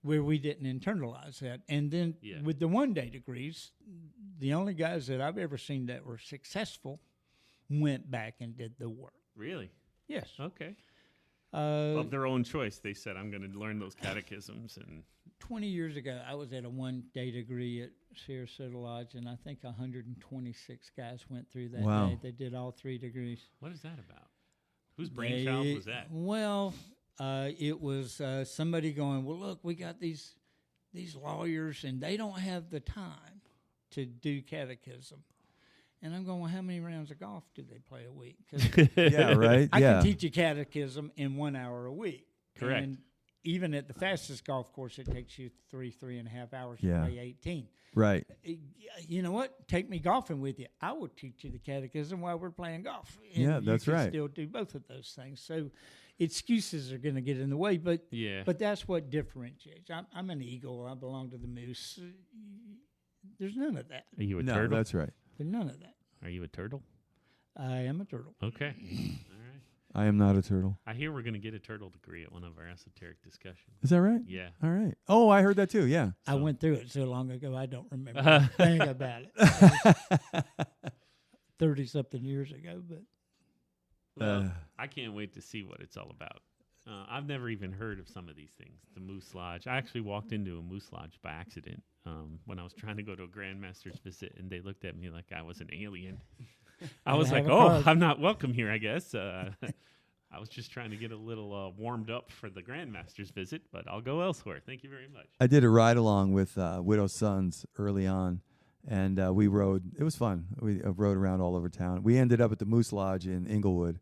S3: where we didn't internalize that. And then with the 1-day degrees, the only guys that I've ever seen that were successful went back and did the work.
S2: Really?
S3: Yes.
S2: Okay. Of their own choice, they said, I'm going to learn those catechisms. And
S3: 20 years ago, I was at a 1-day degree at Sarasota Lodge, and I think 126 guys went through that
S1: Wow.
S3: day. They did all 3 degrees.
S2: what is that about? Whose brainchild was that?
S3: Well, it was somebody going, well, look, we got these lawyers, and they don't have the time to do catechism. And I'm going, well, how many rounds of golf do they play a week? 'Cause
S1: Yeah, right.
S3: I
S1: yeah.
S3: can teach you catechism in 1 hour a week.
S2: Correct.
S3: And even at the fastest golf course, it takes you 3.5 hours
S1: Yeah.
S3: to play 18.
S1: Right.
S3: You know what? Take me golfing with you. I will teach you the catechism while we're playing golf. And
S1: Yeah, that's
S3: you can
S1: right.
S3: Still do both of those things. So excuses are going to get in the way, but
S2: Yeah.
S3: but that's what differentiates. I'm an eagle. I belong to the moose. There's none of that.
S2: Are you a
S1: No,
S2: turtle?
S1: that's right.
S3: There's none of that.
S2: Are you a turtle?
S3: I am a turtle.
S2: Okay. All right.
S1: I am not a turtle.
S2: I hear we're going to get a turtle degree at one of our esoteric discussions.
S1: Is that right?
S2: Yeah.
S1: All right. Oh, I heard that too. Yeah.
S3: I went through it so long ago, I don't remember a thing about it. 30-something years ago, but
S2: Well, I can't wait to see what it's all about. I've never even heard of some of these things. The Moose Lodge. I actually walked into a Moose Lodge by accident when I was trying to go to a Grandmaster's visit, and they looked at me like I was an alien. I was like,
S3: have a
S2: oh,
S3: card."
S2: I'm not welcome here, I guess. I was just trying to get a little warmed up for the Grandmaster's visit, but I'll go elsewhere. Thank you very much.
S1: I did a ride along with Widow's Sons early on, and we rode. It was fun. We rode around all over town. We ended up at the Moose Lodge in Inglewood,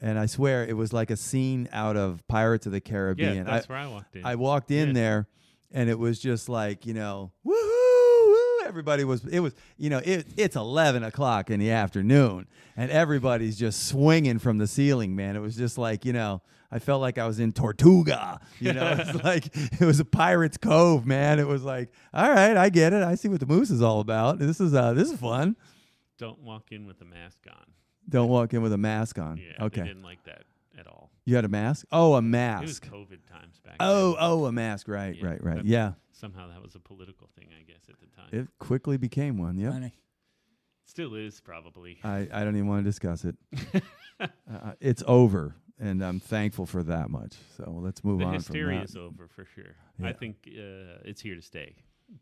S1: and I swear it was like a scene out of Pirates of the Caribbean.
S2: Yeah, that's where I walked in.
S1: I walked in there, and it was just like, you know, woohoo! Woo. Everybody was. It was, you know, it's 11 o'clock in the afternoon, and everybody's just swinging from the ceiling, man. It was just like, you know, I felt like I was in Tortuga. You know, it's like it was a Pirate's Cove, man. It was like, all right, I get it. I see what the moose is all about. This is fun.
S2: Don't walk in with a mask on.
S1: Don't walk in with a mask on.
S2: Yeah,
S1: Okay.
S2: they didn't like that at all.
S1: You had a mask? Oh, a
S2: It was
S1: mask.
S2: COVID times back
S1: Oh,
S2: then.
S1: oh, a mask. Right,
S2: Yeah,
S1: right, right.
S2: that-
S1: Yeah.
S2: Somehow that was a political thing, I guess, at the time.
S1: It quickly became one. Yep.
S3: funny.
S2: Still is, probably.
S1: I don't even want to discuss it. It's over, and I'm thankful for that much. So let's move
S2: The
S1: on
S2: hysteria
S1: from
S2: is
S1: that.
S2: over for sure.
S1: Yeah.
S2: I think it's here to stay,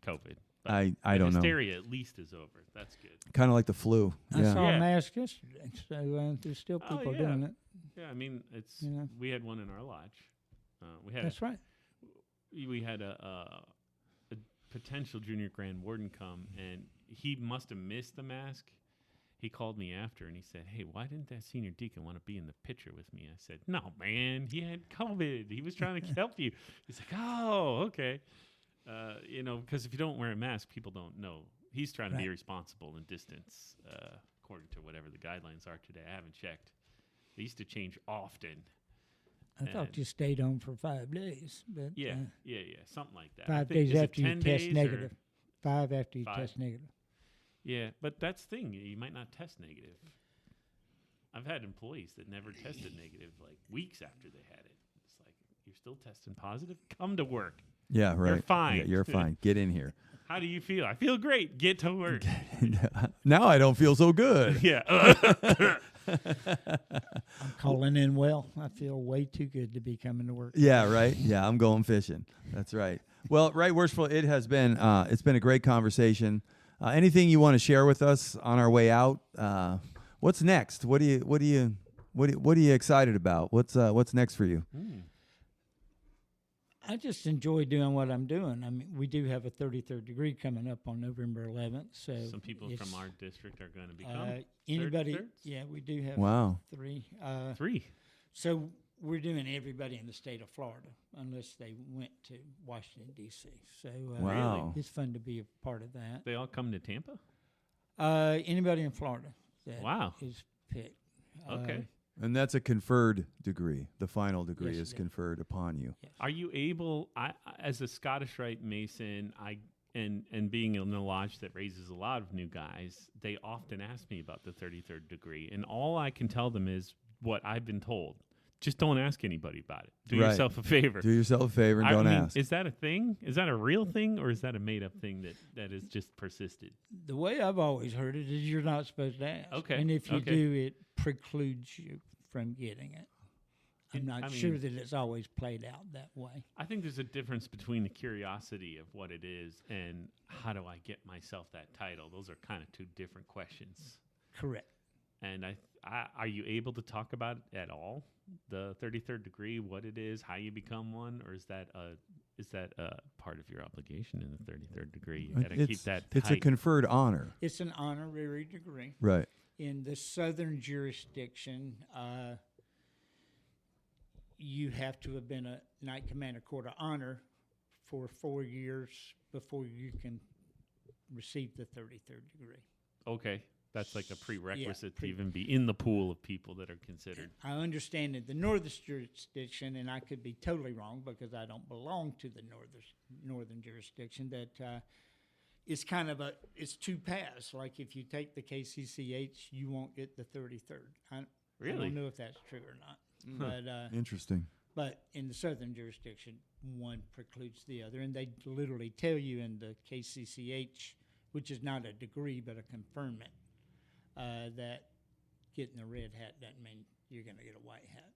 S2: COVID. But
S1: I
S2: the
S1: don't know.
S2: hysteria at least is over. That's good.
S1: Kind of like the flu.
S3: I
S1: Yeah.
S3: saw
S2: Yeah.
S3: a mask yesterday, so there's still
S2: Oh,
S3: people
S2: yeah.
S3: doing it.
S2: Yeah, I mean, it's
S3: Yeah.
S2: we had one in our lodge. We had
S3: That's right.
S2: we had a potential junior grand warden come, and he must have missed the mask. He called me after, and he said, "Hey, why didn't that senior deacon want to be in the picture with me?" I said, "No, man, he had COVID. He was trying to help you." He's like, "Oh, okay." You know, because if you don't wear a mask, people don't know. He's trying to be
S3: Right.
S2: responsible and distance, according to whatever the guidelines are today. I haven't checked. They used to change often.
S3: I thought
S2: And-
S3: you stayed home for 5 days, but
S2: Yeah, something like that. I
S3: 5
S2: think-
S3: days
S2: is it
S3: after you
S2: 10
S3: test
S2: days or-
S3: negative. 5 after you
S2: 5?
S3: test negative.
S2: Yeah, but that's the thing. You might not test negative. I've had employees that never tested negative like weeks after they had it. It's like, you're still testing positive? Come to work.
S1: Yeah, right.
S2: fine.
S1: Yeah, you're fine. Get in here.
S2: How do you feel? I feel great. Get to work.
S1: Now I don't feel so good.
S2: Yeah.
S3: I'm calling in well. I feel way too good to be coming to work.
S1: Yeah, right. Yeah, I'm going fishing. That's right. Well, right, worshipful. It has been. It's been a great conversation. Anything you want to share with us on our way out? What's next? What are you excited about? What's next for you?
S3: I just enjoy doing what I'm doing. I mean, we do have a 33rd degree coming up on November 11th. So
S2: Some people
S3: it's,
S2: from our district are going to become
S3: anybody.
S2: thirds?
S3: Yeah, we do have
S1: Wow.
S3: 3.
S2: 3.
S3: So we're doing everybody in the state of Florida, unless they went to Washington, D.C. So
S1: Wow.
S3: it's fun to be a part of that.
S2: They all come to Tampa?
S3: Anybody in Florida that
S2: Wow.
S3: is picked.
S2: Okay.
S1: And that's a conferred degree. The final degree
S3: Yes,
S1: is
S3: it is.
S1: conferred upon you.
S2: Are you able, as a Scottish Rite Mason, and being in a lodge that raises a lot of new guys, they often ask me about the 33rd degree, and all I can tell them is what I've been told. Just don't ask anybody about it. Do
S1: Right.
S2: yourself a favor.
S1: Do yourself a favor and don't ask.
S2: Is that a thing? Is that a real thing, or is that a made-up thing that has just persisted?
S3: The way I've always heard it is you're not supposed to ask.
S2: Okay,
S3: And if you
S2: okay.
S3: do, it precludes you from getting it. I'm not sure that it's always played out that way.
S2: I think there's a difference between the curiosity of what it is and how do I get myself that title. Those are kind of two different questions.
S3: Correct.
S2: And are you able to talk about it at all? The 33rd degree, what it is, how you become one, or is that a part of your obligation in the 33rd degree? You got to keep that tight.
S1: It's a conferred honor.
S3: It's an honorary degree.
S1: Right.
S3: In the southern jurisdiction, you have to have been a Knight Commander Court of Honor for 4 years before you can receive the 33rd degree.
S2: Okay. That's like a prerequisite
S3: Yeah,
S2: to even be in the pool of people that are considered.
S3: I understand in the northern jurisdiction, and I could be totally wrong because I don't belong to the northern jurisdiction, that it's kind of it's two paths. Like if you take the KCCH, you won't get the 33rd. I
S2: Really?
S3: don't know if that's true or not. But
S1: Interesting.
S3: But in the southern jurisdiction, one precludes the other, and they literally tell you in the KCCH, which is not a degree but a conferment, that getting a red hat doesn't mean you're going to get a white hat.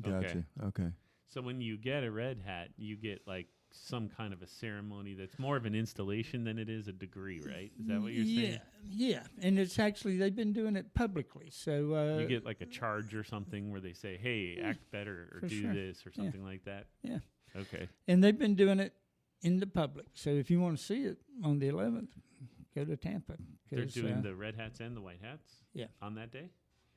S1: Gotcha. Okay.
S2: So when you get a red hat, you get like some kind of a ceremony that's more of an installation than it is a degree, right? Is that what you're saying?
S3: Yeah, and it's actually, they've been doing it publicly. So
S2: You get like a charge or something where they say, hey, act better or
S3: for
S2: do
S3: sure.
S2: this or something like that?
S3: Yeah.
S2: Okay.
S3: And they've been doing it in the public. So if you want to see it on the 11th, go to Tampa.
S2: They're doing the red hats and the white hats?
S3: Yeah.
S2: On that day?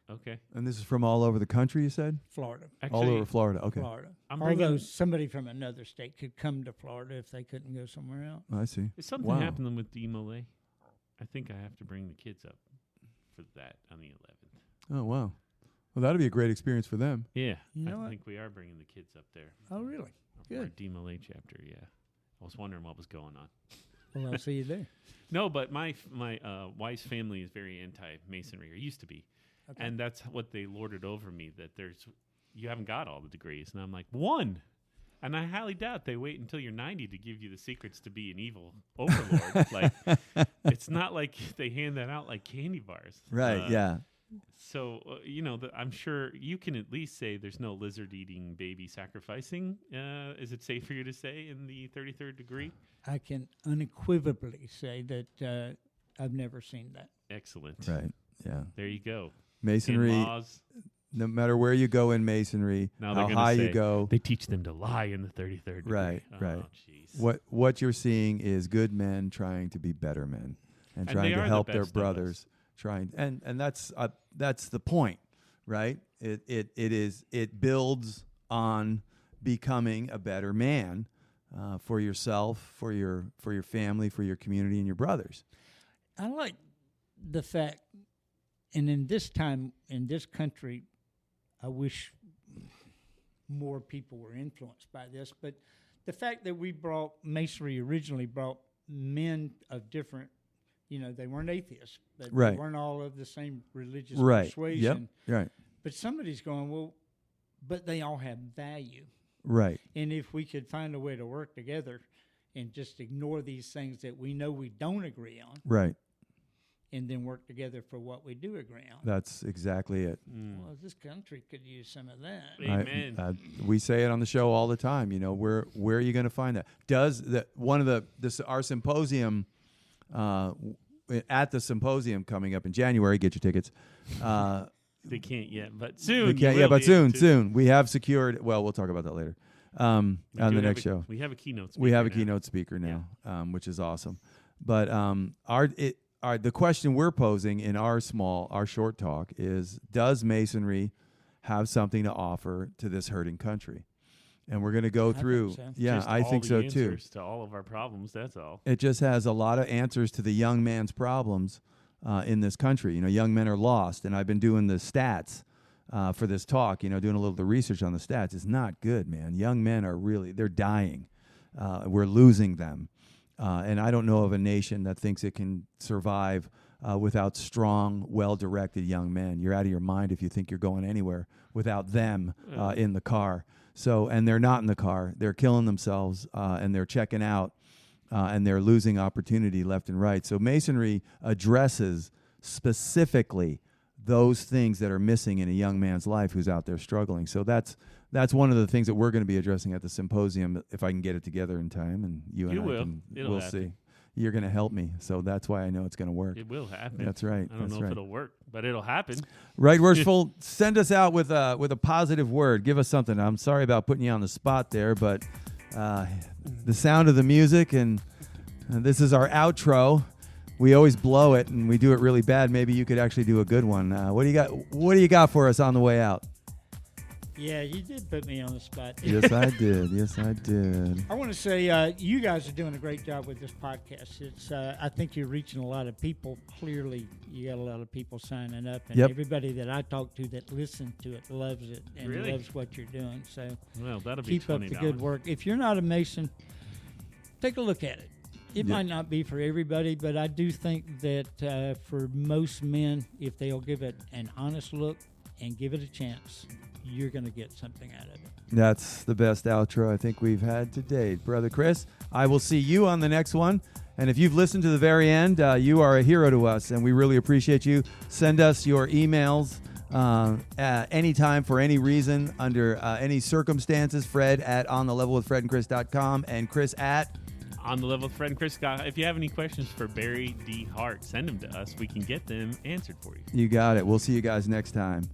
S2: Okay.
S1: And this is from all over the country, you said?
S3: Florida.
S1: All over Florida. Okay.
S3: Florida.
S2: I'm
S3: Although
S2: bringing-
S3: somebody from another state could come to Florida if they couldn't go somewhere else.
S1: I see.
S2: Is something
S1: Wow.
S2: happening with DMLA? I think I have to bring the kids up for that on the 11th.
S1: Oh, wow. Well, that'll be a great experience for them.
S2: Yeah.
S3: You know
S2: I
S3: what?
S2: think we are bringing the kids up there.
S3: Oh, really?
S2: For our
S3: Good.
S2: DMLA chapter, yeah. I was wondering what was going on.
S3: Well, I'll see you there.
S2: No, but my wife's family is very anti-Masonry, or used to be.
S3: Okay.
S2: And that's what they lorded over me, that you haven't got all the degrees. And I'm like, one. And I highly doubt they wait until you're 90 to give you the secrets to be an evil overlord. Like, it's not like they hand that out like candy bars.
S1: Right. Yeah.
S2: So, I'm sure you can at least say there's no lizard-eating baby sacrificing. Is it safe for you to say in the 33rd degree?
S3: I can unequivocally say that I've never seen that.
S2: Excellent.
S1: Right. Yeah.
S2: There you go.
S1: Masonry,
S2: In-laws,
S1: no matter where you go in Masonry,
S2: now they're
S1: how
S2: gonna
S1: high
S2: say
S1: you go,
S2: they teach them to lie in the 33rd degree.
S1: Right,
S2: Oh,
S1: right.
S2: jeez.
S1: what you're seeing is good men trying to be better men and
S2: And
S1: trying
S2: they
S1: to
S2: are the
S1: help their
S2: best of
S1: brothers. And that's the point, right? It builds on becoming a better man for yourself, for your family, for your community, and your brothers.
S3: I like the fact, and in this time, in this country, I wish more people were influenced by this, but the fact that Masonry originally brought men of different, they weren't atheists, but
S1: Right.
S3: they weren't all of the same religious
S1: Right.
S3: persuasion.
S1: Yep. Right.
S3: But somebody's going, well, but they all have value.
S1: Right.
S3: And if we could find a way to work together and just ignore these things that we know we don't agree on,
S1: Right.
S3: and then work together for what we do agree on.
S1: That's exactly it.
S3: Well, this country could use some of that.
S2: Amen.
S1: We say it on the show all the time. Where are you going to find that? Our symposium at the symposium coming up in January? Get your tickets.
S2: They can't yet, but soon.
S1: We can't,
S2: you
S1: yeah,
S2: will
S1: but
S2: be able to.
S1: soon. We have secured. Well, we'll talk about that later on the next show.
S2: We have a keynote speaker.
S1: We have a
S2: now.
S1: keynote speaker now, which is awesome. But the question we're posing in our short talk is: does Masonry have something to offer to this hurting country. And we're going to go through.
S3: so.
S1: Yeah,
S2: Just
S1: I
S2: all
S1: think
S2: the
S1: so too.
S2: answers to all of our problems. That's all.
S1: It just has a lot of answers to the young man's problems in this country. You know, young men are lost, and I've been doing the stats for this talk. You know, doing a little of the research on the stats. It's not good, man. Young men are they're dying. We're losing them, and I don't know of a nation that thinks it can survive without strong, well-directed young men. You're out of your mind if you think you're going anywhere without them in the car. So, and they're not in the car. They're killing themselves, and they're checking out, and they're losing opportunity left and right. So Masonry addresses specifically those things that are missing in a young man's life who's out there struggling. So that's one of the things that we're going to be addressing at the symposium, if I can get it together in time, and you and
S2: will.
S1: I can,
S2: It'll
S1: we'll
S2: happen.
S1: see. You're going to help me, so that's why I know it's going to work.
S2: It will happen.
S1: That's right.
S2: I don't know if it'll work, but it'll happen.
S1: Right, Worshipful, send us out with a positive word. Give us something. I'm sorry about putting you on the spot there, but the sound of the music, and this is our outro. We always blow it, and we do it really bad. Maybe you could actually do a good one. What do you got? What do you got for us on the way out?
S3: Yeah, you did put me on the spot.
S1: Yes, I did. Yes, I did.
S3: I want to say you guys are doing a great job with this podcast. It's I think you're reaching a lot of people. Clearly, you got a lot of people signing up, and
S1: Yep.
S3: everybody that I talk to that listens to it loves it and
S2: Really?
S3: loves what you're doing. So
S2: Well, that'll be
S3: keep up
S2: $20.
S3: the good work. If you're not a Mason, take a look at it. It
S1: Yeah.
S3: might not be for everybody, but I do think that for most men, if they'll give it an honest look and give it a chance, you're going to get something out of it.
S1: That's the best outro I think we've had to date. Brother Chris, I will see you on the next one. And if you've listened to the very end, you are a hero to us, and we really appreciate you. Send us your emails anytime for any reason, under any circumstances. Fred at onthelevelwithfredandchris.com and Chris at...
S2: On the level with Fred and Chris Scott. If you have any questions for Barry D. Hart, send them to us. We can get them answered for you.
S1: You got it. We'll see you guys next time.